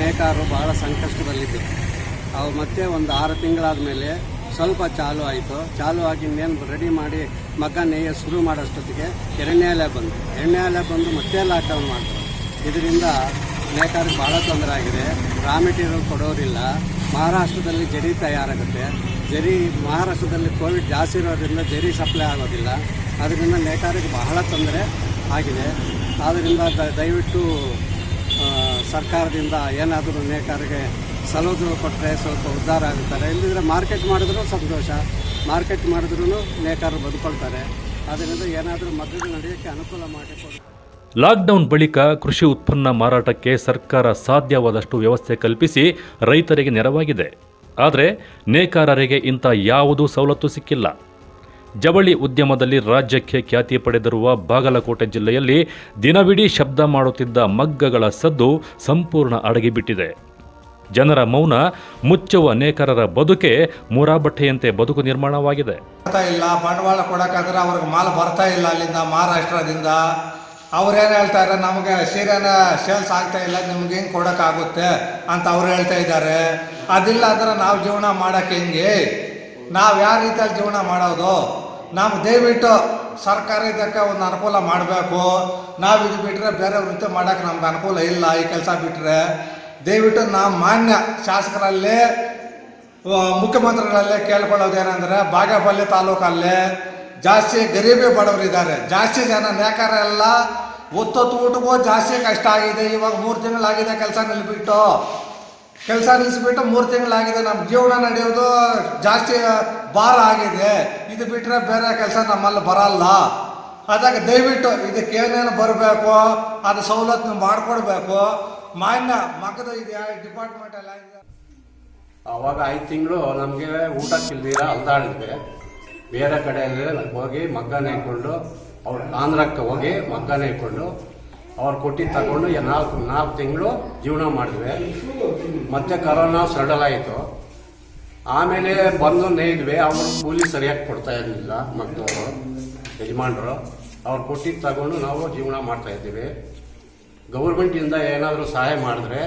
ನೇಕಾರರು ಬಹಳ ಸಂಕಷ್ಟದಲ್ಲಿದ್ದರು. ಅವು ಮತ್ತೆ ಒಂದು 6 ತಿಂಗಳಾದ ಮೇಲೆ ಸ್ವಲ್ಪ ಚಾಲು ಆಯಿತು. ಚಾಲು ಆಗಿ ಇನ್ನೇನು ರೆಡಿ ಮಾಡಿ ಮಗ್ಗ ನೇಯ್ಯ ಶುರು ಮಾಡೋಷ್ಟೊತ್ತಿಗೆ ಎರಡನೇ ಅಲೆ ಬಂದು ಮತ್ತೆ ಲಾಕ್ಡೌನ್ ಮಾಡ್ತಾರೆ. ಇದರಿಂದ ನೇಕಾರರಿಗೆ ಭಾಳ ತೊಂದರೆ ಆಗಿದೆ. ರಾ ಮೆಟೀರಿಯಲ್ ಕೊಡೋರಿಲ್ಲ. ಮಹಾರಾಷ್ಟ್ರದಲ್ಲಿ ಜರಿ ತಯಾರಾಗುತ್ತೆ. ಮಹಾರಾಷ್ಟ್ರದಲ್ಲಿ ಕೋವಿಡ್ ಜಾಸ್ತಿ ಇರೋದ್ರಿಂದ ಜರಿ ಸಪ್ಲೈ ಆಗೋದಿಲ್ಲ. ಅದರಿಂದ ನೇಕಾರರಿಗೆ ಬಹಳ ತೊಂದರೆ ಆಗಿದೆ. ಆದ್ದರಿಂದ ದಯವಿಟ್ಟು ಸರ್ಕಾರದಿಂದ ಏನಾದರೂ ನೇಕಾರರಿಗೆ ಸಲಹೆ ಕೊಟ್ಟರೆ ಸ್ವಲ್ಪ ಉದ್ಧಾರ ಆಗುತ್ತಾರೆ. ಇಲ್ಲದಿದ್ದರೆ ಮಾರ್ಕೆಟ್ ಮಾಡಿದ್ರೂ ಸಂತೋಷ, ಮಾರ್ಕೆಟ್ ಮಾಡಿದ್ರೂ ನೇಕಾರರು ಬದುಕೊಳ್ತಾರೆ. ಅದರಿಂದ ಏನಾದರೂ ಮಗ್ಗಗಳು ನಡೆಯೋಕ್ಕೆ ಅನುಕೂಲ ಮಾಡಿಕೊಡಿ. ಲಾಕ್ಡೌನ್ ಬಳಿಕ ಕೃಷಿ ಉತ್ಪನ್ನ ಮಾರಾಟಕ್ಕೆ ಸರ್ಕಾರ ಸಾಧ್ಯವಾದಷ್ಟು ವ್ಯವಸ್ಥೆ ಕಲ್ಪಿಸಿ ರೈತರಿಗೆ ನೆರವಾಗಿದೆ. ಆದರೆ ನೇಕಾರರಿಗೆ ಇಂಥ ಯಾವುದೂ ಸವಲತ್ತು ಸಿಕ್ಕಿಲ್ಲ. ಜವಳಿ ಉದ್ಯಮದಲ್ಲಿ ರಾಜ್ಯಕ್ಕೆ ಖ್ಯಾತಿ ಪಡೆದಿರುವ ಬಾಗಲಕೋಟೆ ಜಿಲ್ಲೆಯಲ್ಲಿ ದಿನವಿಡೀ ಶಬ್ದ ಮಾಡುತ್ತಿದ್ದ ಮಗ್ಗಗಳ ಸದ್ದು ಸಂಪೂರ್ಣ ಅಡಗಿಬಿಟ್ಟಿದೆ. ಜನರ ಮೌನ ಮುಚ್ಚುವ ನೇಕಾರರ ಬದುಕೆ ಮೂರಾಬಟ್ಟೆಯಂತೆ ಬದುಕು ನಿರ್ಮಾಣವಾಗಿದೆ. ಇಲ್ಲ ಬಂಡವಾಳ ಕೊಡೋಕ್ಕಾದ್ರೆ ಅವ್ರಿಗೆ ಮಾಲ್ ಬರ್ತಾ ಇಲ್ಲ. ಅಲ್ಲಿಂದ ಮಹಾರಾಷ್ಟ್ರದಿಂದ ಅವ್ರೇನು ಹೇಳ್ತಾರೆ, ನಮಗೆ ಸೀರೆನ ಸೇಲ್ಸ್ ಆಗ್ತಾ ಇಲ್ಲ, ನಿಮ್ಗೆ ಹೆಂಗೆ ಕೊಡೋಕ್ಕಾಗುತ್ತೆ ಅಂತ ಅವ್ರು ಹೇಳ್ತಾ ಇದ್ದಾರೆ. ಅದಿಲ್ಲ ಅಂದ್ರೆ ನಾವು ಜೀವನ ಮಾಡೋಕ್ಕೆ ಹೆಂಗೆ? ನಾವು ಯಾವ ರೀತಿಯಲ್ಲಿ ಜೀವನ ಮಾಡೋದು? ನಾವು ದಯವಿಟ್ಟು ಸರ್ಕಾರ ಇದಕ್ಕೆ ಒಂದು ಅನುಕೂಲ ಮಾಡಬೇಕು. ನಾವು ಇದು ಬಿಟ್ಟರೆ ಬೇರೆ ವೃತ್ತಿ ಮಾಡೋಕ್ಕೆ ನಮ್ಗೆ ಅನುಕೂಲ ಇಲ್ಲ. ಈ ಕೆಲಸ ಬಿಟ್ಟರೆ ದಯವಿಟ್ಟು ನಾವು ಮಾನ್ಯ ಶಾಸಕರಲ್ಲಿ, ಮುಖ್ಯಮಂತ್ರಿಗಳಲ್ಲೇ ಕೇಳ್ಕೊಳ್ಳೋದೇನೆಂದರೆ, ಬಾಗೇಪಲ್ಲಿ ತಾಲೂಕಲ್ಲೇ ಜಾಸ್ತಿ ಗರೀಬಿ ಬಡವರಿದ್ದಾರೆ. ಜಾಸ್ತಿ ಜನ ನೇಕಾರ ಎಲ್ಲ ಒತ್ತೊತ್ತು ಊಟಕ್ಕೂ ಜಾಸ್ತಿ ಕಷ್ಟ ಆಗಿದೆ. ಇವಾಗ 3 ತಿಂಗಳಾಗಿದೆ ಕೆಲಸ ನಿಲ್ಲಿಸ್ಬಿಟ್ಟು 3 ತಿಂಗಳಾಗಿದೆ. ನಮ್ಮ ಜೀವನ ನಡೆಯೋದು ಜಾಸ್ತಿ ಭಾರ ಆಗಿದೆ. ಇದು ಬಿಟ್ಟರೆ ಬೇರೆ ಕೆಲಸ ನಮ್ಮಲ್ಲಿ ಬರಲ್ಲ. ಅದಕ್ಕೆ ದಯವಿಟ್ಟು ಇದಕ್ಕೆ ಏನೇನು ಬರಬೇಕು ಅದು ಸವಲತ್ತು ಮಾಡಿಕೊಡ್ಬೇಕು. ಮಾನ್ಯ ಮಗದ ಇದೆ ಡಿಪಾರ್ಟ್ಮೆಂಟ್ ಎಲ್ಲ ಇದೆ. ಆವಾಗ 5 ತಿಂಗಳು ನಮಗೆ ಊಟಕ್ಕಿಲ್ದಿರ ಅಲ್ದಾಡಿದ್ವಿ. ಬೇರೆ ಕಡೆಯಲ್ಲಿ ಹೋಗಿ ಮಗ್ಗ ನೇಯ್ಕೊಂಡು, ಅವ್ರು ಆಂಧ್ರಕ್ಕೆ ಹೋಗಿ ಮಗ್ಗ ನೇಯ್ಕೊಂಡು ಅವ್ರು ಕೊಟ್ಟಿದ್ದು ತಗೊಂಡು 4 ತಿಂಗಳು ಜೀವನ ಮಾಡಿದ್ವಿ. ಮತ್ತೆ ಕರೋನಾ ಸಡಲ್ ಆಯಿತು. ಆಮೇಲೆ ಬಂದು ನೇಯ್ದ್ವಿ. ಅವರು ಕೂಲಿ ಸರಿಯಾಗಿ ಕೊಡ್ತಾ ಇರಲಿಲ್ಲ ಮಗ್ದವರು, ಯಜಮಾನರು. ಅವ್ರು ಕೊಟ್ಟಿದ್ದು ತಗೊಂಡು ನಾವು ಜೀವನ ಮಾಡ್ತಾ ಇದ್ದೀವಿ. ಗೌರ್ಮೆಂಟಿಂದ ಏನಾದರೂ ಸಹಾಯ ಮಾಡಿದ್ರೆ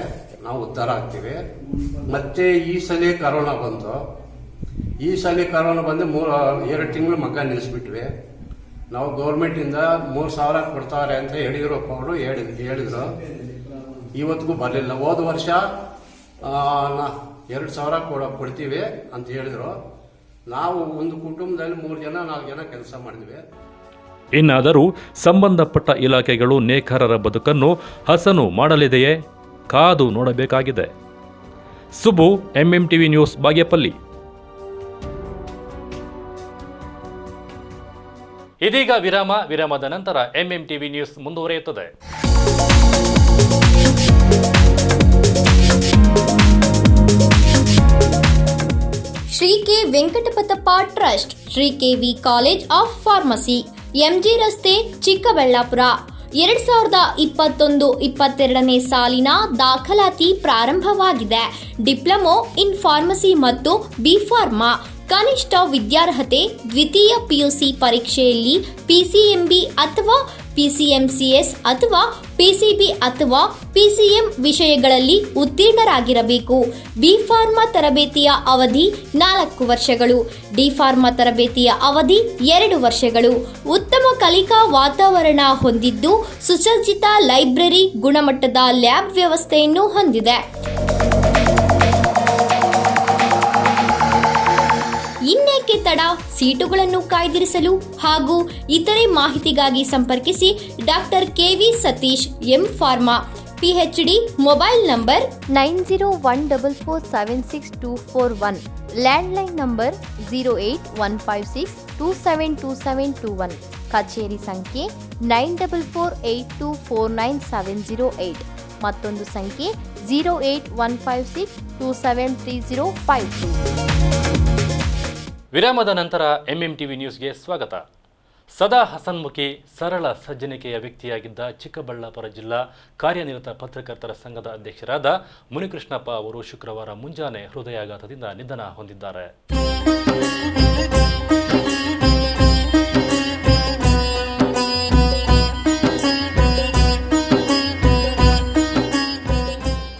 ನಾವು ಉದ್ಧಾರ ಆಗ್ತೀವಿ. ಮತ್ತೆ ಈ ಸಲ ಕರೋನಾ ಬಂದು 2 ತಿಂಗಳು ಮಗ್ಗ ನಿಲ್ಲಿಸ್ಬಿಟ್ವಿ. ನಾವು ಗೌರ್ಮೆಂಟಿಂದ 3,000 ಕೊಡ್ತಾರೆ ಅಂತ ಯಡಿಯೂರಪ್ಪ ಅವರು ಹೇಳಿದ್ರು. ಇವತ್ತಿಗೂ ಬರಲಿಲ್ಲ. ಹೋದ ವರ್ಷ 2,000 ಕೊಡ್ತೀವಿ ಅಂತ ಹೇಳಿದ್ರು. ನಾವು ಒಂದು ಕುಟುಂಬದಲ್ಲಿ 3 ಜನ 4 ಜನ ಕೆಲಸ ಮಾಡಿದ್ವಿ. ಇನ್ನಾದರೂ ಸಂಬಂಧಪಟ್ಟ ಇಲಾಖೆಗಳು ನೇಕಾರರ ಬದುಕನ್ನು ಹಸನು ಮಾಡಲಿದೆಯೇ? ಕಾದು ನೋಡಬೇಕಾಗಿದೆ. Subu, MMTV news, Bagepalli. ಇದೀಗ ವಿರಾಮದ ನಂತರ ಎಂಎಂಟಿವಿ ನ್ಯೂಸ್ ಮುಂದುವರಿಯುತ್ತದೆ. Shri K Venkatapathappa trust, Shri KV college of pharmacy, MG ರಸ್ತೆ, ಚಿಕ್ಕಬಳ್ಳಾಪುರ. 2021-22ನೇ ಸಾಲಿನ ದಾಖಲಾತಿ ಪ್ರಾರಂಭವಾಗಿದೆ. ಡಿಪ್ಲೊಮೊ ಇನ್ ಫಾರ್ಮಸಿ ಮತ್ತು ಬಿ ಫಾರ್ಮಾ. ಕನಿಷ್ಠ ವಿದ್ಯಾರ್ಹತೆ ದ್ವಿತೀಯ ಪಿಯುಸಿ ಪರೀಕ್ಷೆಯಲ್ಲಿ ಪಿಸಿಎಂಬಿ ಅಥವಾ ಪಿಸಿಎಂಸಿಎಸ್ ಅಥವಾ ಪಿಸಿಬಿ ಅಥವಾ ಪಿಸಿಎಂ ವಿಷಯಗಳಲ್ಲಿ ಉತ್ತೀರ್ಣರಾಗಿರಬೇಕು. ಬಿ ಫಾರ್ಮಾ ತರಬೇತಿಯ ಅವಧಿ 4 ವರ್ಷಗಳು. ಡಿ ಫಾರ್ಮಾ ತರಬೇತಿಯ ಅವಧಿ 2 ವರ್ಷಗಳು. ಉತ್ತಮ ಕಲಿಕಾ ವಾತಾವರಣ ಹೊಂದಿದ್ದು ಸುಸಜ್ಜಿತ ಲೈಬ್ರರಿ, ಗುಣಮಟ್ಟದ ಲ್ಯಾಬ್ ವ್ಯವಸ್ಥೆಯನ್ನು ಹೊಂದಿದೆ. ಇನ್ನೇಕೆ ತಡ? ಸೀಟುಗಳನ್ನು ಕಾಯ್ದಿರಿಸಲು ಹಾಗೂ ಇತರೆ ಮಾಹಿತಿಗಾಗಿ ಸಂಪರ್ಕಿಸಿ doctor KV Satish, M pharma, PhD. Mobile number 9014476241, landline number 08156272721, ಕಚೇರಿ ಸಂಖ್ಯೆ 9448249708, ಮತ್ತೊಂದು ಸಂಖ್ಯೆ 08156273052. ವಿರಾಮದ ನಂತರ ಎಂಎಂಟಿವಿ ನ್ಯೂಸ್ಗೆ ಸ್ವಾಗತ. ಸದಾ ಹಸನ್ಮುಖಿ, ಸರಳ ಸಜ್ಜನಿಕೆಯ ವ್ಯಕ್ತಿಯಾಗಿದ್ದ ಚಿಕ್ಕಬಳ್ಳಾಪುರ ಜಿಲ್ಲಾ ಕಾರ್ಯನಿರತ ಪತ್ರಕರ್ತರ ಸಂಘದ ಅಧ್ಯಕ್ಷರಾದ ಮುನಿಕೃಷ್ಣಪ್ಪ ಅವರು ಶುಕ್ರವಾರ ಮುಂಜಾನೆ ಹೃದಯಾಘಾತದಿಂದ ನಿಧನ ಹೊಂದಿದ್ದಾರೆ.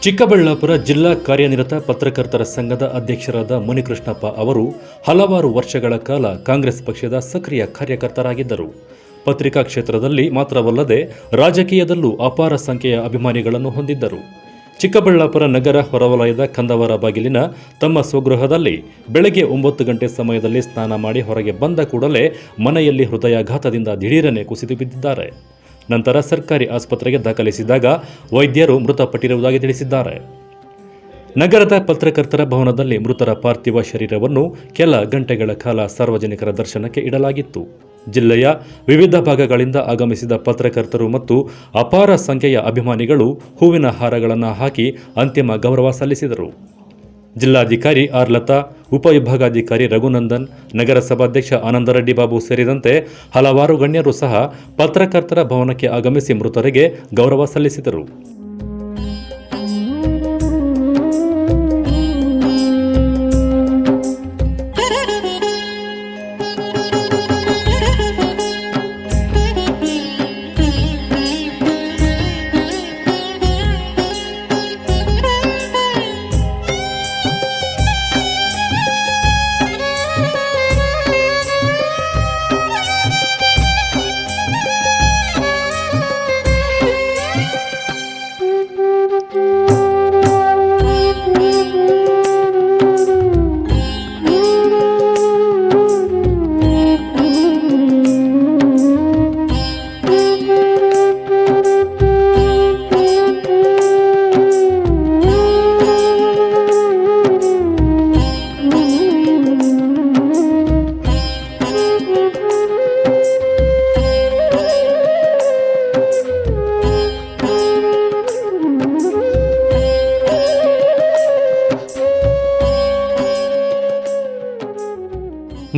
ಚಿಕ್ಕಬಳ್ಳಾಪುರ ಜಿಲ್ಲಾ ಕಾರ್ಯನಿರತ ಪತ್ರಕರ್ತರ ಸಂಘದ ಅಧ್ಯಕ್ಷರಾದ ಮುನಿಕೃಷ್ಣಪ್ಪ ಅವರು ಹಲವಾರು ವರ್ಷಗಳ ಕಾಲ ಕಾಂಗ್ರೆಸ್ ಪಕ್ಷದ ಸಕ್ರಿಯ ಕಾರ್ಯಕರ್ತರಾಗಿದ್ದರು. ಪತ್ರಿಕಾ ಕ್ಷೇತ್ರದಲ್ಲಿ ಮಾತ್ರವಲ್ಲದೆ ರಾಜಕೀಯದಲ್ಲೂ ಅಪಾರ ಸಂಖ್ಯೆಯ ಅಭಿಮಾನಿಗಳನ್ನು ಹೊಂದಿದ್ದರು. ಚಿಕ್ಕಬಳ್ಳಾಪುರ ನಗರ ಹೊರವಲಯದ ಕಂದವರ ಬಾಗಿಲಿನ ತಮ್ಮ ಸ್ವಗೃಹದಲ್ಲಿ ಬೆಳಗ್ಗೆ 9 ಗಂಟೆ ಸಮಯದಲ್ಲಿ ಸ್ನಾನ ಮಾಡಿ ಹೊರಗೆ ಬಂದ ಕೂಡಲೇ ಮನೆಯಲ್ಲಿ ಹೃದಯಾಘಾತದಿಂದ ದಿಢೀರನೆ ಕುಸಿದು ಬಿದ್ದಿದ್ದಾರೆ. ನಂತರ ಸರ್ಕಾರಿ ಆಸ್ಪತ್ರೆಗೆ ದಾಖಲಿಸಿದಾಗ ವೈದ್ಯರು ಮೃತಪಟ್ಟಿರುವುದಾಗಿ ತಿಳಿಸಿದ್ದಾರೆ. ನಗರದ ಪತ್ರಕರ್ತರ ಭವನದಲ್ಲಿ ಮೃತರ ಪಾರ್ಥಿವ ಶರೀರವನ್ನು ಕೆಲ ಗಂಟೆಗಳ ಕಾಲ ಸಾರ್ವಜನಿಕರ ದರ್ಶನಕ್ಕೆ ಇಡಲಾಗಿತ್ತು. ಜಿಲ್ಲೆಯ ವಿವಿಧ ಭಾಗಗಳಿಂದ ಆಗಮಿಸಿದ ಪತ್ರಕರ್ತರು ಮತ್ತು ಅಪಾರ ಸಂಖ್ಯೆಯ ಅಭಿಮಾನಿಗಳು ಹೂವಿನ ಹಾರಗಳನ್ನು ಹಾಕಿ ಅಂತಿಮ ಗೌರವ ಸಲ್ಲಿಸಿದರು. ಜಿಲ್ಲಾಧಿಕಾರಿ ಆರ್ ಲತಾ, ಉಪವಿಭಾಗಾಧಿಕಾರಿ ರಘುನಂದನ್, ನಗರಸಭಾಧ್ಯಕ್ಷ ಆನಂದರೆಡ್ಡಿ ಬಾಬು ಸೇರಿದಂತೆ ಹಲವಾರು ಗಣ್ಯರು ಸಹ ಪತ್ರಕರ್ತರ ಭವನಕ್ಕೆ ಆಗಮಿಸಿ ಮೃತರಿಗೆ ಗೌರವ ಸಲ್ಲಿಸಿದರು.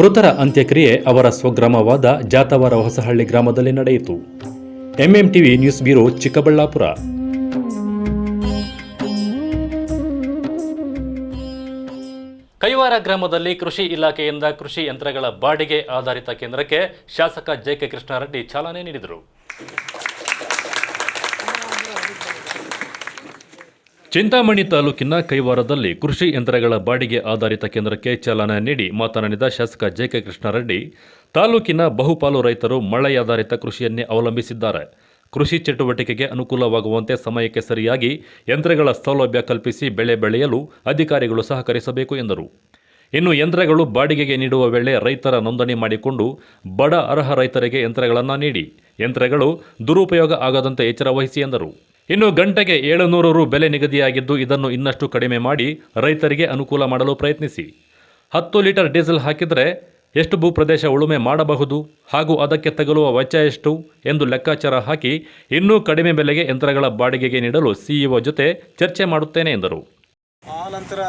ಮೃತರ ಅಂತ್ಯಕ್ರಿಯೆ ಅವರ ಸ್ವಗ್ರಾಮವಾದ ಜಾತವಾರ ಹೊಸಹಳ್ಳಿ ಗ್ರಾಮದಲ್ಲಿ ನಡೆಯಿತು. MMTV news bureau, Chikkaballapur. Kaivara ಗ್ರಾಮದಲ್ಲಿ ಕೃಷಿ ಇಲಾಖೆಯಿಂದ ಕೃಷಿ ಯಂತ್ರಗಳ ಬಾಡಿಗೆ ಆಧಾರಿತ ಕೇಂದ್ರಕ್ಕೆ ಶಾಸಕ ಜೆ.ಕೆ. ಕೃಷ್ಣಾರೆಡ್ಡಿ ಚಾಲನೆ ನೀಡಿದರು. ಚಿಂತಾಮಣಿ ತಾಲೂಕಿನ ಕೈವಾರದಲ್ಲಿ ಕೃಷಿ ಯಂತ್ರಗಳ ಬಾಡಿಗೆ ಆಧಾರಿತ ಕೇಂದ್ರಕ್ಕೆ ಚಾಲನೆ ನೀಡಿ ಮಾತನಾಡಿದ ಶಾಸಕ ಜೆ.ಕೆ. ಕೃಷ್ಣಾರೆಡ್ಡಿ, ತಾಲೂಕಿನ ಬಹುಪಾಲು ರೈತರು ಮಳೆಯಾಧಾರಿತ ಕೃಷಿಯನ್ನೇ ಅವಲಂಬಿಸಿದ್ದಾರೆ. ಕೃಷಿ ಚಟುವಟಿಕೆಗೆ ಅನುಕೂಲವಾಗುವಂತೆ ಸಮಯಕ್ಕೆ ಸರಿಯಾಗಿ ಯಂತ್ರಗಳ ಸೌಲಭ್ಯ ಕಲ್ಪಿಸಿ ಬೆಳೆ ಬೆಳೆಯಲು ಅಧಿಕಾರಿಗಳು ಸಹಕರಿಸಬೇಕು ಎಂದರು. ಇನ್ನು ಯಂತ್ರಗಳು ಬಾಡಿಗೆಗೆ ನೀಡುವ ವೇಳೆ ರೈತರ ನೋಂದಣಿ ಮಾಡಿಕೊಂಡು ಬಡ ಅರ್ಹ ರೈತರಿಗೆ ಯಂತ್ರಗಳನ್ನು ನೀಡಿ ಯಂತ್ರಗಳು ದುರುಪಯೋಗ ಆಗದಂತೆ ಎಚ್ಚರ ವಹಿಸಿ ಎಂದರು. ಇನ್ನು ಗಂಟೆಗೆ 700 ರು ಬೆಲೆ ನಿಗದಿಯಾಗಿದ್ದು ಇದನ್ನು ಇನ್ನಷ್ಟು ಕಡಿಮೆ ಮಾಡಿ ರೈತರಿಗೆ ಅನುಕೂಲ ಮಾಡಲು ಪ್ರಯತ್ನಿಸಿ. 10 ಲೀಟರ್ ಡೀಸೆಲ್ ಹಾಕಿದರೆ ಎಷ್ಟು ಭೂಪ್ರದೇಶ ಉಳುಮೆ ಮಾಡಬಹುದು ಹಾಗೂ ಅದಕ್ಕೆ ತಗುಲುವ ವೆಚ್ಚ ಎಷ್ಟು ಎಂದು ಲೆಕ್ಕಾಚಾರ ಹಾಕಿ ಇನ್ನೂ ಕಡಿಮೆ ಬೆಲೆಗೆ ಯಂತ್ರಗಳ ಬಾಡಿಗೆಗೆ ನೀಡಲು ಸಿಇಒ ಜೊತೆ ಚರ್ಚೆ ಮಾಡುತ್ತೇನೆ ಎಂದರು. ಆ ನಂತರ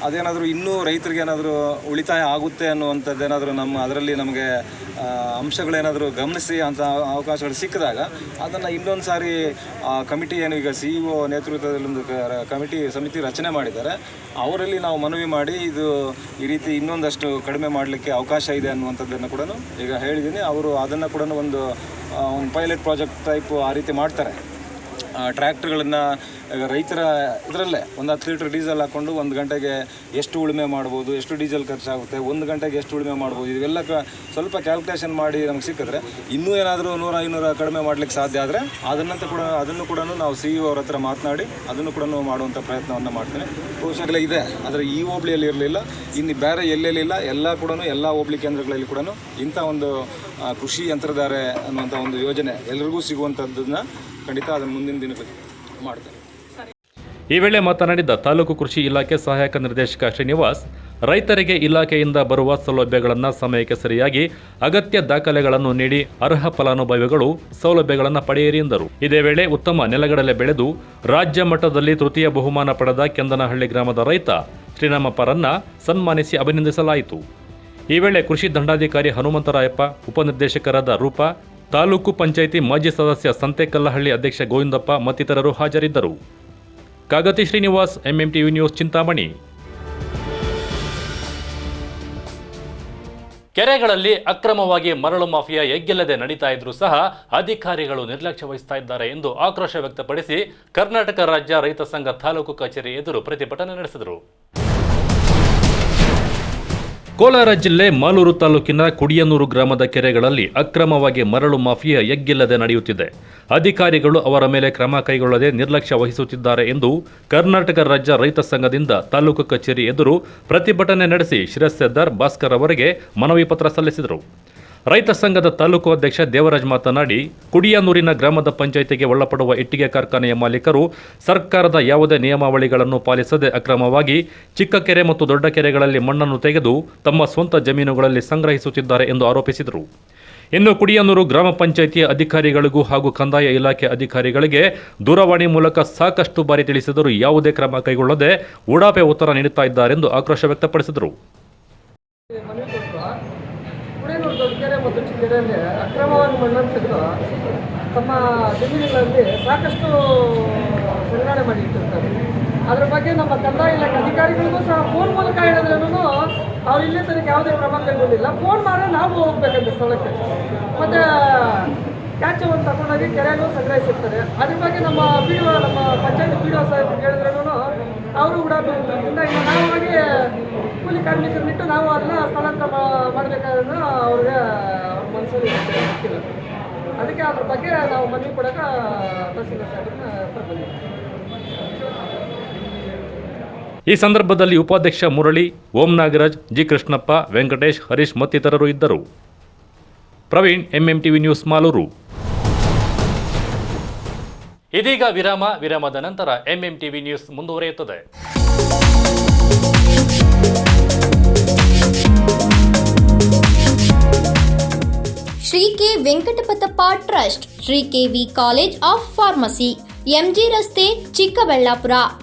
ಅದೇನಾದರೂ ಇನ್ನೂ ರೈತರಿಗೆ ಏನಾದರೂ ಉಳಿತಾಯ ಆಗುತ್ತೆ ಅನ್ನುವಂಥದ್ದೇನಾದರೂ ಅದರಲ್ಲಿ ನಮಗೆ ಅಂಶಗಳೇನಾದರೂ ಗಮನಿಸಿ ಅಂಥ ಅವಕಾಶಗಳು ಸಿಕ್ಕಿದಾಗ ಅದನ್ನು ಇನ್ನೊಂದು ಸಾರಿ ಕಮಿಟಿ ಏನು ಈಗ ಸಿಇಒ ನೇತೃತ್ವದಲ್ಲಿ ಒಂದು ಸಮಿತಿ ರಚನೆ ಮಾಡಿದ್ದಾರೆ, ಅವರಲ್ಲಿ ನಾವು ಮನವಿ ಮಾಡಿ ಇದು ಈ ರೀತಿ ಇನ್ನೊಂದಷ್ಟು ಕಡಿಮೆ ಮಾಡಲಿಕ್ಕೆ ಅವಕಾಶ ಇದೆ ಅನ್ನುವಂಥದ್ದನ್ನು ಕೂಡ ಈಗ ಹೇಳಿದ್ದೀನಿ. ಅವರು ಅದನ್ನು ಕೂಡ ಒಂದು ಪೈಲಟ್ ಪ್ರಾಜೆಕ್ಟ್ ಟೈಪ್ ಆ ರೀತಿ ಮಾಡ್ತಾರೆ. ಟ್ರ್ಯಾಕ್ಟರ್ಗಳನ್ನು ರೈತರ ಇದರಲ್ಲೇ ಒಂದು 10 ಲೀಟರ್ ಡೀಸೆಲ್ ಹಾಕ್ಕೊಂಡು 1 ಗಂಟೆಗೆ ಎಷ್ಟು ಉಳುಮೆ ಮಾಡ್ಬೋದು, ಎಷ್ಟು ಡೀಸೆಲ್ ಖರ್ಚಾಗುತ್ತೆ, 1 ಗಂಟೆಗೆ ಎಷ್ಟು ಉಳುಮೆ ಮಾಡ್ಬೋದು, ಇವೆಲ್ಲ ಸ್ವಲ್ಪ ಕ್ಯಾಲ್ಕುಲೇಷನ್ ಮಾಡಿ ನಮ್ಗೆ ಸಿಕ್ಕಿದ್ರೆ ಇನ್ನೂ ಏನಾದರೂ 100-500 ಕಡಿಮೆ ಮಾಡಲಿಕ್ಕೆ ಸಾಧ್ಯ ಆದರೆ ಅದನ್ನು ಕೂಡ ನಾವು ಸಿಇಒ ಅವ್ರ ಹತ್ರ ಮಾತನಾಡಿ ಅದನ್ನು ಕೂಡ ಮಾಡುವಂಥ ಪ್ರಯತ್ನವನ್ನು ಮಾಡ್ತೇನೆ. ಬಹುಶಃ ಇದೆ, ಆದರೆ ಈ ಹೋಬಳಿಯಲ್ಲಿ ಇರಲಿಲ್ಲ, ಇನ್ನು ಬೇರೆ ಎಲ್ಲೆಲ್ಲಿಲ್ಲ, ಎಲ್ಲ ಹೋಬಳಿ ಕೇಂದ್ರಗಳಲ್ಲಿ ಕೂಡ ಇಂಥ ಒಂದು ಕೃಷಿ ಯಂತ್ರಧಾರೆ ಅನ್ನುವಂಥ ಒಂದು ಯೋಜನೆ ಎಲ್ಲರಿಗೂ ಸಿಗುವಂಥದ್ದನ್ನು ಖಂಡಿತ ಅದನ್ನು ಮುಂದಿನ ದಿನಗಳಲ್ಲಿ ಮಾಡ್ತೇನೆ. ಈ ವೇಳೆ ಮಾತನಾಡಿದ ತಾಲೂಕು ಕೃಷಿ ಇಲಾಖೆ ಸಹಾಯಕ ನಿರ್ದೇಶಕ ಶ್ರೀನಿವಾಸ್, ರೈತರಿಗೆ ಇಲಾಖೆಯಿಂದ ಬರುವ ಸೌಲಭ್ಯಗಳನ್ನು ಸಮಯಕ್ಕೆ ಸರಿಯಾಗಿ ಅಗತ್ಯ ದಾಖಲೆಗಳನ್ನು ನೀಡಿ ಅರ್ಹ ಫಲಾನುಭವಿಗಳು ಸೌಲಭ್ಯಗಳನ್ನು ಪಡೆಯಿರಿ ಎಂದರು. ಇದೇ ವೇಳೆ ಉತ್ತಮ ನೆಲಗಡಲೆ ಬೆಳೆದು ರಾಜ್ಯ ಮಟ್ಟದಲ್ಲಿ ತೃತೀಯ ಬಹುಮಾನ ಪಡೆದ ಕೆಂದನಹಳ್ಳಿ ಗ್ರಾಮದ ರೈತ ಶ್ರೀರಾಮಪ್ಪರನ್ನ ಸನ್ಮಾನಿಸಿ ಅಭಿನಂದಿಸಲಾಯಿತು. ಈ ವೇಳೆ ಕೃಷಿ ದಂಡಾಧಿಕಾರಿ ಹನುಮಂತರಾಯಪ್ಪ, ಉಪನಿರ್ದೇಶಕರಾದ ರೂಪ, ತಾಲೂಕು ಪಂಚಾಯಿತಿ ಮಾಜಿ ಸದಸ್ಯ ಸಂತೆಕಲ್ಲಹಳ್ಳಿ ಅಧ್ಯಕ್ಷ ಗೋವಿಂದಪ್ಪ ಮತ್ತಿತರರು ಹಾಜರಿದ್ದರು. Kagati Srinivas, MMTV news, Chintamani. ಕೆರೆಗಳಲ್ಲಿ ಅಕ್ರಮವಾಗಿ ಮರಳು ಮಾಫಿಯಾ ಎಗ್ಗಿಲ್ಲದೆ ನಡೀತಾ ಇದ್ರೂ ಸಹ ಅಧಿಕಾರಿಗಳು ನಿರ್ಲಕ್ಷ್ಯ ವಹಿಸ್ತಾ ಇದ್ದಾರೆ ಎಂದು ಆಕ್ರೋಶ ವ್ಯಕ್ತಪಡಿಸಿ ಕರ್ನಾಟಕ ರಾಜ್ಯ ರೈತ ಸಂಘ ತಾಲೂಕು ಕಚೇರಿ ಎದುರು ಪ್ರತಿಭಟನೆ ನಡೆಸಿದರು. ಕೋಲಾರ ಜಿಲ್ಲೆ ಮಾಲೂರು ತಾಲೂಕಿನ ಕುಡಿಯನೂರು ಗ್ರಾಮದ ಕೆರೆಗಳಲ್ಲಿ ಅಕ್ರಮವಾಗಿ ಮರಳು ಮಾಫಿಯಾ ಎಗ್ಗಿಲ್ಲದೆ ನಡೆಯುತ್ತಿದೆ. ಅಧಿಕಾರಿಗಳು ಅವರ ಮೇಲೆ ಕ್ರಮ ಕೈಗೊಳ್ಳದೆ ನಿರ್ಲಕ್ಷ್ಯ ವಹಿಸುತ್ತಿದ್ದಾರೆ ಎಂದು ಕರ್ನಾಟಕ ರಾಜ್ಯ ರೈತ ಸಂಘದಿಂದ ತಾಲೂಕು ಕಚೇರಿ ಎದುರು ಪ್ರತಿಭಟನೆ ನಡೆಸಿ ಶಿರಸ್ತೇದಾರ್ ಭಾಸ್ಕರ್ ಅವರಿಗೆ ಮನವಿ ಪತ್ರ ಸಲ್ಲಿಸಿದರು. ರೈತ ಸಂಘದ ತಾಲೂಕು ಅಧ್ಯಕ್ಷ ದೇವರಾಜ್ ಮಾತನಾಡಿ, ಕುಡಿಯನೂರಿನ ಗ್ರಾಮದ ಪಂಚಾಯಿತಿಗೆ ಒಳಪಡುವ ಇಟ್ಟಿಗೆ ಕಾರ್ಖಾನೆಯ ಮಾಲೀಕರು ಸರ್ಕಾರದ ಯಾವುದೇ ನಿಯಮಾವಳಿಗಳನ್ನು ಪಾಲಿಸದೆ ಅಕ್ರಮವಾಗಿ ಚಿಕ್ಕ ಕೆರೆ ಮತ್ತು ದೊಡ್ಡ ಕೆರೆಗಳಲ್ಲಿ ಮಣ್ಣನ್ನು ತೆಗೆದು ತಮ್ಮ ಸ್ವಂತ ಜಮೀನುಗಳಲ್ಲಿ ಸಂಗ್ರಹಿಸುತ್ತಿದ್ದಾರೆ ಎಂದು ಆರೋಪಿಸಿದರು. ಇನ್ನು ಕುಡಿಯನೂರು ಗ್ರಾಮ ಪಂಚಾಯಿತಿಯ ಅಧಿಕಾರಿಗಳಿಗೂ ಹಾಗೂ ಕಂದಾಯ ಇಲಾಖೆ ಅಧಿಕಾರಿಗಳಿಗೆ ದೂರವಾಣಿ ಮೂಲಕ ಸಾಕಷ್ಟು ಬಾರಿ ತಿಳಿಸಿದರೂ ಯಾವುದೇ ಕ್ರಮ ಕೈಗೊಳ್ಳದೆ ಉಡಾಪೆ ಉತ್ತರ ನೀಡುತ್ತಾ ಇದ್ದಾರೆಂದು ಆಕ್ರೋಶ ವ್ಯಕ್ತಪಡಿಸಿದರು. ಕುಡಿಯನೂರು ದೊಡ್ಡ ಕೆರೆ ಮತ್ತು ಚಿಕ್ಕ ಕೆರೆಯಲ್ಲಿ ಅಕ್ರಮವಾಗಿ ಮಣ್ಣನ್ನು ತೆಗೆದು ತಮ್ಮ ಜಮೀನುಗಳಲ್ಲಿ ಸಾಕಷ್ಟು ಸಂಗ್ರಹಣೆ ಮಾಡಿ ಇಟ್ಟಿರ್ತಾರೆ. ಅದ್ರ ಬಗ್ಗೆ ನಮ್ಮ ಕಂದಾಯ ಇಲಾಖೆ ಅಧಿಕಾರಿಗಳಿಗೂ ಸಹ ಫೋನ್ ಮೂಲಕ ಹೇಳಿದ್ರೂ ಅವ್ರು ಇಲ್ಲೇ ತನಕ ಯಾವುದೇ ಕ್ರಮ ಕೈಗೊಂಡಿಲ್ಲ. ಫೋನ್ ಮಾಡಿದ್ರೆ ನಾವು ಹೋಗ್ಬೇಕಂತೆ ಸ್ಥಳಕ್ಕೆ, ಮತ್ತು ಕ್ಯಾಚವನ್ನು ತಗೊಂಡೋಗಿ ಕೆರೆಯಲ್ಲೂ ಸಂಗ್ರಹಿಸಿರ್ತಾರೆ. ಅದ್ರ ಬಗ್ಗೆ ನಮ್ಮ ನಮ್ಮ ಪಂಚಾಯತ್ ಪಿ ಡಿ ಒ ಸಾಹೇಬ್ರಿಗೆ ಹೇಳಿದ್ರೂ ಅವರು ಉಡಾಪಿದ್ರಿಂದ ಇನ್ನು ನಾವು ಹೋಗಿ ಕೂಲಿ ಕಾರ್ಮಿಕರನ್ನಿಟ್ಟು ನಾವು ಅದನ್ನ ಸ್ಥಳಾಂತರ ಮಾಡಬೇಕಾದ್ರೆ ಅವ್ರಿಗೆ ಮನಸ್ಸಲ್ಲಿ ಗೊತ್ತಿಲ್ಲ. ಅದಕ್ಕೆ ಅದ್ರ ಬಗ್ಗೆ ನಾವು ಮನವಿ ಕೊಡೋಕೆ ತಹಸೀಲ್ದಾರ್ ಸಾಹೇಬ್ರನ್ನ ಬಂದಿದ್ದೀವಿ. ಈ ಸಂದರ್ಭದಲ್ಲಿ ಉಪಾಧ್ಯಕ್ಷ ಮುರಳಿ, ಓಂ ನಾಗರಾಜ್, ಜಿ ಕೃಷ್ಣಪ್ಪ, ವೆಂಕಟೇಶ್, ಹರೀಶ್ ಮತ್ತಿತರರು ಇದ್ದರು. Praveen, MMTV news, Malur. ಇದೀಗ ವಿರಾಮದ ನಂತರ ಎಂಎಂಟಿವಿ ನ್ಯೂಸ್ ಮುಂದುವರಿಯುತ್ತದೆ. Shri K Venkatapathappa trust, Shri KV college of pharmacy, MG ರಸ್ತೆ, ಚಿಕ್ಕಬಳ್ಳಾಪುರ.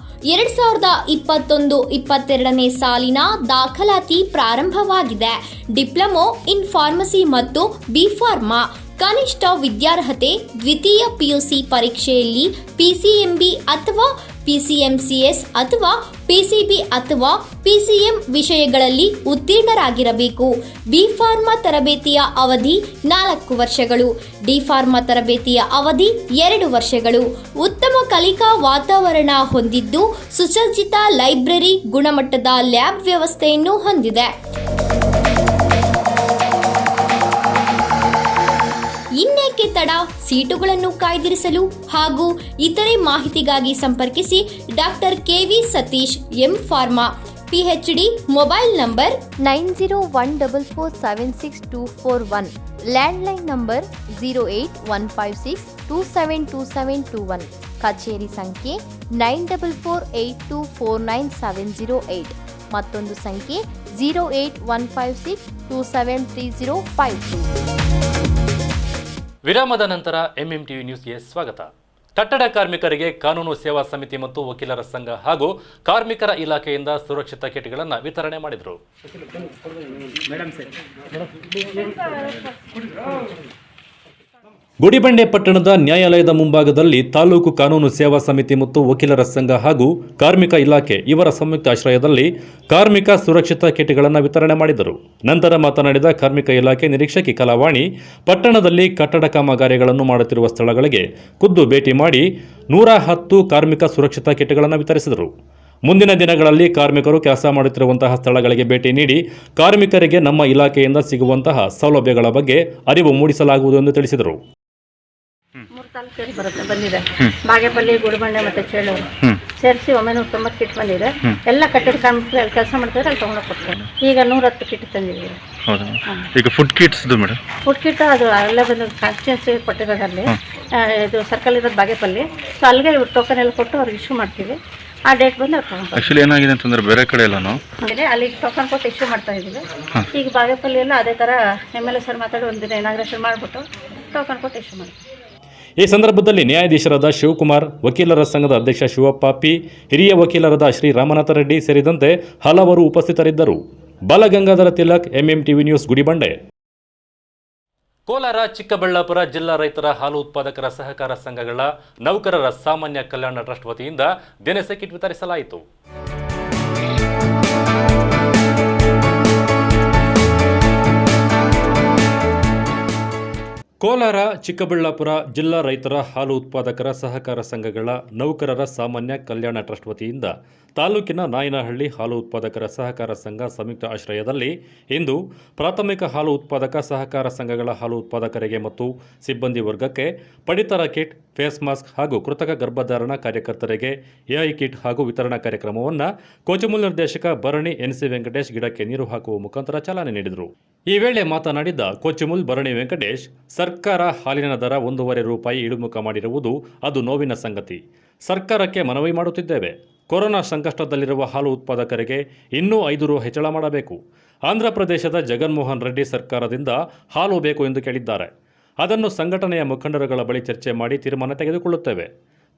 2021-22ನೇ ಸಾಲಿನ ದಾಖಲಾತಿ ಪ್ರಾರಂಭವಾಗಿದೆ. ಡಿಪ್ಲೊಮೊ ಇನ್ ಫಾರ್ಮಸಿ ಮತ್ತು ಬಿ ಫಾರ್ಮಾ. ಕನಿಷ್ಠ ವಿದ್ಯಾರ್ಹತೆ ದ್ವಿತೀಯ ಪಿಯುಸಿ ಪರೀಕ್ಷೆಯಲ್ಲಿ ಪಿಸಿಎಂಬಿ ಅಥವಾ ಪಿಸಿಎಂಸಿಎಸ್ ಅಥವಾ ಪಿಸಿಬಿ ಅಥವಾ ಪಿಸಿಎಂ ವಿಷಯಗಳಲ್ಲಿ ಉತ್ತೀರ್ಣರಾಗಿರಬೇಕು. ಬಿ ಫಾರ್ಮಾ ತರಬೇತಿಯ ಅವಧಿ 4 ವರ್ಷಗಳು, ಡಿ ಫಾರ್ಮಾ ತರಬೇತಿಯ ಅವಧಿ 2 ವರ್ಷಗಳು. ಉತ್ತಮ ಕಲಿಕಾ ವಾತಾವರಣ ಹೊಂದಿದ್ದು ಸುಸಜ್ಜಿತ ಲೈಬ್ರರಿ, ಗುಣಮಟ್ಟದ ಲ್ಯಾಬ್ ವ್ಯವಸ್ಥೆಯನ್ನು ಹೊಂದಿದೆ. ಯಾಕೆ ತಡ? ಸೀಟುಗಳನ್ನು ಕಾಯ್ದಿರಿಸಲು ಹಾಗೂ ಇತರೆ ಮಾಹಿತಿಗಾಗಿ ಸಂಪರ್ಕಿಸಿ doctor KV Satish M pharma PhD. Mobile number 9014476241, landline number 08156272721, ಕಚೇರಿ ಸಂಖ್ಯೆ 9448249708, ಮತ್ತೊಂದು ಸಂಖ್ಯೆ 08156273052. ವಿರಾಮದ ನಂತರ MMTV ನ್ಯೂಸ್ಗೆ ಸ್ವಾಗತ. ಕಟ್ಟಡ ಕಾರ್ಮಿಕರಿಗೆ ಕಾನೂನು ಸೇವಾ ಸಮಿತಿ ಮತ್ತು ವಕೀಲರ ಸಂಘ ಹಾಗೂ ಕಾರ್ಮಿಕರ ಇಲಾಖೆಯಿಂದ ಸುರಕ್ಷಿತ ಕಿಟ್ಗಳನ್ನು ವಿತರಣೆ ಮಾಡಿದರು. ಗುಡಿಬಂಡೆ ಪಟ್ಟಣದ ನ್ಯಾಯಾಲಯದ ಮುಂಭಾಗದಲ್ಲಿ ತಾಲೂಕು ಕಾನೂನು ಸೇವಾ ಸಮಿತಿ ಮತ್ತು ವಕೀಲರ ಸಂಘ ಹಾಗೂ ಕಾರ್ಮಿಕ ಇಲಾಖೆ ಇವರ ಸಂಯುಕ್ತ ಆಶ್ರಯದಲ್ಲಿ ಕಾರ್ಮಿಕ ಸುರಕ್ಷಿತ ಕಿಟ್ಗಳನ್ನು ವಿತರಣೆ ಮಾಡಿದರು. ನಂತರ ಮಾತನಾಡಿದ ಕಾರ್ಮಿಕ ಇಲಾಖೆ ನಿರೀಕ್ಷಕಿ ಕಲಾವಾಣಿ, ಪಟ್ಟಣದಲ್ಲಿ ಕಟ್ಟಡ ಕಾಮಗಾರಿಗಳನ್ನು ಮಾಡುತ್ತಿರುವ ಸ್ಥಳಗಳಿಗೆ ಖುದ್ದು ಭೇಟಿ ಮಾಡಿ 110 ಕಾರ್ಮಿಕ ಸುರಕ್ಷಿತ ಕಿಟ್ಗಳನ್ನು ವಿತರಿಸಿದರು. ಮುಂದಿನ ದಿನಗಳಲ್ಲಿ ಕಾರ್ಮಿಕರು ಕೆಲಸ ಮಾಡುತ್ತಿರುವಂತಹ ಸ್ಥಳಗಳಿಗೆ ಭೇಟಿ ನೀಡಿ ಕಾರ್ಮಿಕರಿಗೆ ನಮ್ಮ ಇಲಾಖೆಯಿಂದ ಸಿಗುವಂತಹ ಸೌಲಭ್ಯಗಳ ಬಗ್ಗೆ ಅರಿವು ಮೂಡಿಸಲಾಗುವುದು ಎಂದು ತಿಳಿಸಿದರು. 3 ತಾಲೂಕಲ್ಲಿ ಬರುತ್ತೆ ಬಂದಿದೆ. ಬಾಗೇಪಲ್ಲಿ, ಗುಡಿಬಂಡೆ ಮತ್ತು ಚೇಳೂರು ಸೇರಿಸಿ 990 ಕಿಟ್ ಬಂದಿದೆ. ಎಲ್ಲ ಕಟ್ಟಡ ಕಾರ್ಮಿಕರು ಅಲ್ಲಿ ಕೆಲಸ ಮಾಡ್ತಾರೆ, ಅಲ್ಲಿ ತೊಗೊಂಡು ಕೊಡ್ತಾರೆ. ಈಗ 110 ಕಿಟ್ ತಂದಿದ್ದೀವಿ. ಈಗ food kits madam, food kit ಅದು ಅಲ್ಲೇ ಬಂದು ಕಾನ್ಸ್ಟಿಟ್ಯೂನ್ಸಿ ಕೊಟ್ಟಿರೋದಲ್ಲಿ ಇದು ಸರ್ಕಲ್ ಇರೋದು ಬಾಗೇಪಲ್ಲಿ. ಸೊ ಅಲ್ಲಿಗೆ ಇವ್ರು ಟೋಕನ್ ಎಲ್ಲ ಕೊಟ್ಟು ಅವ್ರಿಗೆ ಇಶ್ಯೂ ಮಾಡ್ತೀವಿ. ಆ ಡೇಟ್ ಬಂದು ಅವ್ರು ತೊಗೊಂಡು ಆಕ್ಚುಲಿ ಏನಾಗಿದೆ ಅಂತಂದ್ರೆ ಬೇರೆ ಕಡೆ ಎಲ್ಲಾನು ಅಂದರೆ ಅಲ್ಲಿ ಟೋಕನ್ ಕೊಟ್ಟು ಇಶ್ಯೂ ಮಾಡ್ತಾ ಇದ್ದೀವಿ. ಈಗ ಬಾಗೇಪಲ್ಲಿ ಎಲ್ಲ ಅದೇ ಥರ MLA ಸರ್ ಮಾತಾಡಿ ಒಂದಿನ ಇನಾಗ್ರೇಷನ್ ಮಾಡಿಬಿಟ್ಟು ಟೋಕನ್ ಕೊಟ್ಟು ಇಶ್ಯೂ ಮಾಡ್ತೀವಿ. ಈ ಸಂದರ್ಭದಲ್ಲಿ ನ್ಯಾಯಾಧೀಶರಾದ ಶಿವಕುಮಾರ್, ವಕೀಲರ ಸಂಘದ ಅಧ್ಯಕ್ಷ ಶಿವಪ್ಪ ಪಿ, ಹಿರಿಯ ವಕೀಲರಾದ ಶ್ರೀ ರಾಮನಾಥ ರೆಡ್ಡಿ ಸೇರಿದಂತೆ ಹಲವರು ಉಪಸ್ಥಿತರಿದ್ದರು. Balagangadhara Tilak, MMTV news, Gudibande. ಕೋಲಾರ, ಚಿಕ್ಕಬಳ್ಳಾಪುರ ಜಿಲ್ಲಾ ರೈತರ ಹಾಲು ಉತ್ಪಾದಕರ ಸಹಕಾರ ಸಂಘಗಳ ನೌಕರರ ಸಾಮಾನ್ಯ ಕಲ್ಯಾಣ ಟ್ರಸ್ಟ್ ವತಿಯಿಂದ ದಿನಸಿ ಕಿಟ್ ವಿತರಿಸಲಾಯಿತು. ಕೋಲಾರ, ಚಿಕ್ಕಬಳ್ಳಾಪುರ ಜಿಲ್ಲಾ ರೈತರ ಹಾಲು ಉತ್ಪಾದಕರ ಸಹಕಾರ ಸಂಘಗಳ ನೌಕರರ ಸಾಮಾನ್ಯ ಕಲ್ಯಾಣ ಟ್ರಸ್ಟ್ ವತಿಯಿಂದ ತಾಲೂಕಿನ ನಾಯನಹಳ್ಳಿ ಹಾಲು ಉತ್ಪಾದಕರ ಸಹಕಾರ ಸಂಘ ಸಂಯುಕ್ತ ಆಶ್ರಯದಲ್ಲಿ ಇಂದು ಪ್ರಾಥಮಿಕ ಹಾಲು ಉತ್ಪಾದಕ ಸಹಕಾರ ಸಂಘಗಳ ಹಾಲು ಉತ್ಪಾದಕರಿಗೆ ಮತ್ತು ಸಿಬ್ಬಂದಿ ವರ್ಗಕ್ಕೆ ಪಡಿತರ ಕಿಟ್, ಫೇಸ್ ಮಾಸ್ಕ್ ಹಾಗೂ ಕೃತಕ ಗರ್ಭಧಾರಣ ಕಾರ್ಯಕರ್ತರಿಗೆ AI ಕಿಟ್ ಹಾಗೂ ವಿತರಣಾ ಕಾರ್ಯಕ್ರಮವನ್ನು ಕೋಚಮೂಲ್ ನಿರ್ದೇಶಕ ಭರಣಿ NC ವೆಂಕಟೇಶ್ ಗಿಡಕ್ಕೆ ನೀರು ಹಾಕುವ ಮುಖಾಂತರ ಚಾಲನೆ ನೀಡಿದರು. ಈ ವೇಳೆ ಮಾತನಾಡಿದ ಕೋಚಮೂಲ್ ಭರಣಿ ವೆಂಕಟೇಶ್, ಸರ್ಕಾರ ಹಾಲಿನ ದರ 1.5 ರೂಪಾಯಿ ಇಳಿಮುಖ ಮಾಡಿರುವುದು ಅದು ನೋವಿನ ಸಂಗತಿ. ಸರ್ಕಾರಕ್ಕೆ ಮನವಿ ಮಾಡುತ್ತಿದ್ದೇವೆ. ಕೊರೋನಾ ಸಂಕಷ್ಟದಲ್ಲಿರುವ ಹಾಲು ಉತ್ಪಾದಕರಿಗೆ ಇನ್ನೂ 5 ರು ಹೆಚ್ಚಳ ಮಾಡಬೇಕು. ಆಂಧ್ರ ಪ್ರದೇಶದ ಜಗನ್ಮೋಹನ್ ರೆಡ್ಡಿ ಸರ್ಕಾರದಿಂದ ಹಾಲು ಬೇಕು ಎಂದು ಕೇಳಿದ್ದಾರೆ. ಅದನ್ನು ಸಂಘಟನೆಯ ಮುಖಂಡರುಗಳ ಬಳಿ ಚರ್ಚೆ ಮಾಡಿ ತೀರ್ಮಾನ ತೆಗೆದುಕೊಳ್ಳುತ್ತೇವೆ.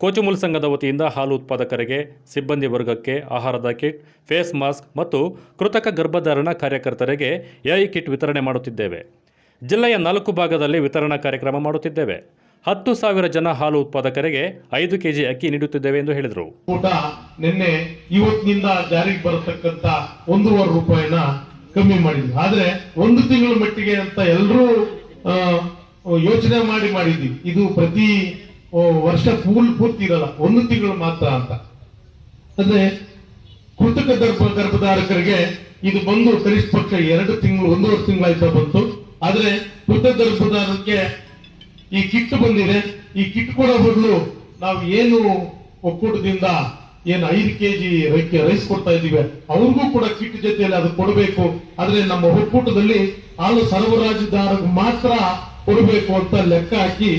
ಕೋಚಮೂಲ್ ಸಂಘದ ವತಿಯಿಂದ ಹಾಲು ಉತ್ಪಾದಕರಿಗೆ, ಸಿಬ್ಬಂದಿ ವರ್ಗಕ್ಕೆ ಆಹಾರದ ಕಿಟ್, ಫೇಸ್ ಮಾಸ್ಕ್ ಮತ್ತು ಕೃತಕ ಗರ್ಭಧಾರಣ ಕಾರ್ಯಕರ್ತರಿಗೆ AI ಕಿಟ್ ವಿತರಣೆ ಮಾಡುತ್ತಿದ್ದೇವೆ. ಜಿಲ್ಲೆಯ 4 ಭಾಗದಲ್ಲಿ ವಿತರಣಾ ಕಾರ್ಯಕ್ರಮ ಮಾಡುತ್ತಿದ್ದೇವೆ. 10,000 ಜನ ಹಾಲು ಉತ್ಪಾದಕರಿಗೆ 5 ಕೆಜಿ ಅಕ್ಕಿ ನೀಡುತ್ತಿದ್ದೇವೆ ಎಂದು ಹೇಳಿದರು. ಊಟ ನಿನ್ನೆ ಇವತ್ತಿನಿಂದ ಜಾರಿಗೆ ಬರತಕ್ಕಂತ 1.5 ರೂಪಾಯಿನ ಕಮ್ಮಿ ಮಾಡಿದ್ವಿ. ಆದ್ರೆ 1 ತಿಂಗಳ ಮಟ್ಟಿಗೆ ಅಂತ ಎಲ್ಲರೂ ಯೋಚನೆ ಮಾಡಿದ್ವಿ. ಇದು ಪ್ರತಿ ವರ್ಷ ಪೂರ್ತಿ ಇರಲ್ಲ, 1 ತಿಂಗಳು ಮಾತ್ರ ಅಂತ. ಅಂದ್ರೆ ಕೃತಕ ಗರ್ಭಧಾರಕರಿಗೆ ಇದು ಬಂದು ಕನಿಷ್ಠ ಪಕ್ಷ 2 ತಿಂಗಳು, 1.5 ತಿಂಗಳಾಯ್ತಾ ಬಂತು. ಆದ್ರೆ ಕೃತಕ ಗರ್ಭಧಾರಕ್ಕೆ ಈ ಕಿಟ್ ಬಂದಿದೆ. ಈ ಕಿಟ್ ಕೊಡೋ ಬದಲು ನಾವು ಏನು ಒಕ್ಕೂಟದಿಂದ ಏನು 5 ಕೆಜಿ ರೈಸ್ ಕೊಡ್ತಾ ಇದೀವಿ, ಅವ್ರಿಗೂ ಕೂಡ ಕಿಟ್ ಜೊತೆಯಲ್ಲಿ ಅದು ಕೊಡಬೇಕು. ಆದ್ರೆ ನಮ್ಮ ಒಕ್ಕೂಟದಲ್ಲಿ ಹಾಲು ಸರಬರಾಜುದಾರರಿಗೆ ಮಾತ್ರ ಕೊಡಬೇಕು ಅಂತ ಲೆಕ್ಕ ಹಾಕಿ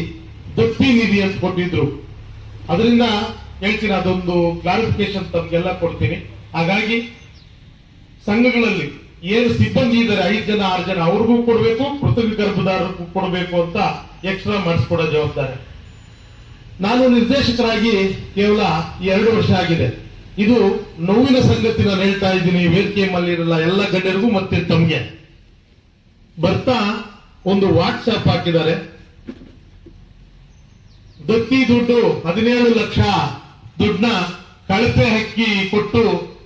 ದತ್ತಿ ನಿಧಿ ಅಂತ ಕೊಟ್ಟಿದ್ರು. ಅದರಿಂದ ಹೇಳ್ತೀನಿ, ಅದೊಂದು ಕ್ಲಾರಿಫಿಕೇಶನ್ ತಮ್ಗೆಲ್ಲ ಕೊಡ್ತೀನಿ. ಹಾಗಾಗಿ ಸಂಘಗಳಲ್ಲಿ ಏನು ಸಿಬ್ಬಂದಿ ಇದ್ದಾರೆ 5 ಜನ 6 ಜನ ಅವ್ರಿಗೂ ಕೊಡಬೇಕು, ಕೃತಕ ಗರ್ಭಧಾರಕ್ಕೂ ಕೊಡಬೇಕು ಅಂತ ಎಕ್ಸ್ಟ್ರಾ ಮಾಡಿಸ್ಕೊಡೋ ಜವಾಬ್ದಾರಿ. ನಾನು ನಿರ್ದೇಶಕರಾಗಿ ಕೇವಲ 2 ವರ್ಷ ಆಗಿದೆ. ಇದು ನೋವಿನ ಸಂಗತಿ ನಾನು ಹೇಳ್ತಾ ಇದ್ದೀನಿ ವೇದಿಕೆ ಮೇಲಿರಲ್ಲ ಎಲ್ಲ ಗಣ್ಯರಿಗೂ ಮತ್ತೆ ತಮ್ಗೆ. ಬರ್ತಾ ಒಂದು ವಾಟ್ಸ್ಆಪ್ ಹಾಕಿದ್ದಾರೆ. ದತ್ತಿ ದುಡ್ಡು 17 ಲಕ್ಷ ದುಡ್ಡನ್ನ ಕಳಪೆ ಹಕ್ಕಿ ಕೊಟ್ಟು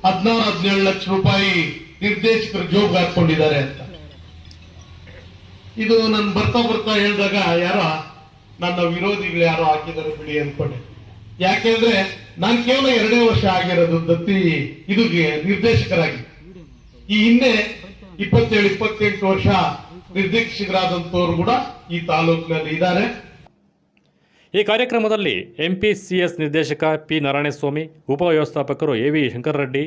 16-17 ಲಕ್ಷ ರೂಪಾಯಿ ನಿರ್ದೇಶಕರು ಜೋಬ್ಗೆ ಹಾಕೊಂಡಿದ್ದಾರೆ ಅಂತ. ಇದು ನಾನು ಬರ್ತಾ ಹೇಳಿದಾಗ ಯಾರೋ ನನ್ನ ವಿರೋಧಿಗಳು ಯಾರೋ ಹಾಕಿದ್ದಾರೆ ಬಿಡಿ ಅನ್ಕೊಂಡೆ. ಯಾಕೆಂದ್ರೆ ನಾನು ಕೇವಲ 2 ವರ್ಷ ಆಗಿರೋದು ದತ್ತಿ ಇದುಗೆ ನಿರ್ದೇಶಕರಾಗಿ. ಈ ಹಿಂದೆ 27-28 ವರ್ಷ ನಿರ್ದೇಶಕರಾದಂತವ್ರು ಕೂಡ ಈ ತಾಲೂಕಿನಲ್ಲಿ ಇದ್ದಾರೆ. ಈ ಕಾರ್ಯಕ್ರಮದಲ್ಲಿ MPCS ನಿರ್ದೇಶಕ P ನಾರಾಯಣಸ್ವಾಮಿ, ಉಪವ್ಯವಸ್ಥಾಪಕರು AV ಶಂಕರರೆಡ್ಡಿ,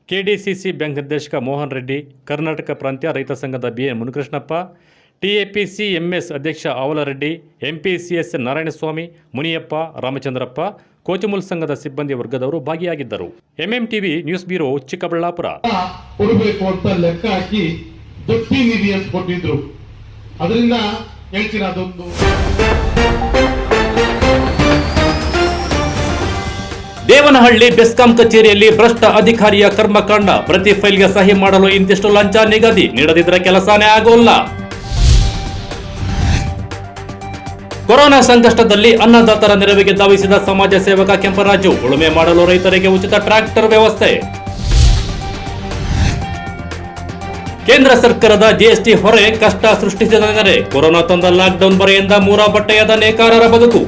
KDCC ಬ್ಯಾಂಕ್ ನಿರ್ದೇಶಕ ಮೋಹನ್ ರೆಡ್ಡಿ, ಕರ್ನಾಟಕ ಪ್ರಾಂತ್ಯ ರೈತ ಸಂಘದ BN ಮುನಿಕೃಷ್ಣಪ್ಪ, TAPC MS ಅಧ್ಯಕ್ಷ ಆವಲರೆಡ್ಡಿ, MPCS ನಾರಾಯಣಸ್ವಾಮಿ, ಮುನಿಯಪ್ಪ, ರಾಮಚಂದ್ರಪ್ಪ, ಕೋಚಮುಲ್ ಸಂಘದ ಸಿಬ್ಬಂದಿ ವರ್ಗದವರು ಭಾಗಿಯಾಗಿದ್ದರು. MMTV news bureau, Chikkaballapur. ಕೊಡಬೇಕು ಅಂತ ಲೆಕ್ಕ ಹಾಕಿ ದತ್ತಿ ನಿಧಿ ಅಂತ ಕೊಟ್ಟಿದ್ರು. ಅದರಿಂದ ಹೇಳ್ತೀನಿ, ಅದೊಂದು ದೇವನಹಳ್ಳಿ ಬೆಸ್ಕಾಂ ಕಚೇರಿಯಲ್ಲಿ ಭ್ರಷ್ಟ ಅಧಿಕಾರಿಯ ಕರ್ಮಕಾಂಡ. ಪ್ರತಿ ಫೈಲ್ಗೆ ಸಹಿ ಮಾಡಲು ಇಂತಿಷ್ಟು ಲಂಚ ನಿಗದಿ, ನೀಡದಿದ್ದರೆ ಕೆಲಸನೇ ಆಗೋಲ್ಲ. ಕೊರೋನಾ ಸಂಕಷ್ಟದಲ್ಲಿ ಅನ್ನದಾತರ ನೆರವಿಗೆ ಧಾವಿಸಿದ ಸಮಾಜ ಸೇವಕ ಕೆಂಪರಾಜು. ಉಳುಮೆ ಮಾಡಲು ರೈತರಿಗೆ ಉಚಿತ ಟ್ರ್ಯಾಕ್ಟರ್ ವ್ಯವಸ್ಥೆ. ಕೇಂದ್ರ ಸರ್ಕಾರದ GST ಹೊರೆ ಕಷ್ಟ ಸೃಷ್ಟಿಸಿದ ನೆರೆ. ಕೊರೋನಾ ತಂದ ಲಾಕ್ಡೌನ್ ಬರೆಯಿಂದ ಮೂರ ಬಟ್ಟೆಯಾದ ನೇಕಾರರ ಬದುಕು.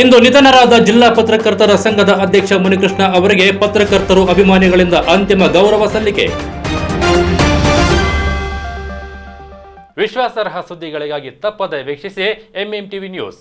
ಇಂದು ನಿಧನರಾದ ಜಿಲ್ಲಾ ಪತ್ರಕರ್ತರ ಸಂಘದ ಅಧ್ಯಕ್ಷ ಮುನಿಕೃಷ್ಣ ಅವರಿಗೆ ಪತ್ರಕರ್ತರು ಅಭಿಮಾನಿಗಳಿಂದ ಅಂತಿಮ ಗೌರವ ಸಲ್ಲಿಕೆ. ವಿಶ್ವಾಸಾರ್ಹ ಸುದ್ದಿಗಳಿಗಾಗಿ ತಪ್ಪದೆ ವೀಕ್ಷಿಸಿ MMTV ನ್ಯೂಸ್.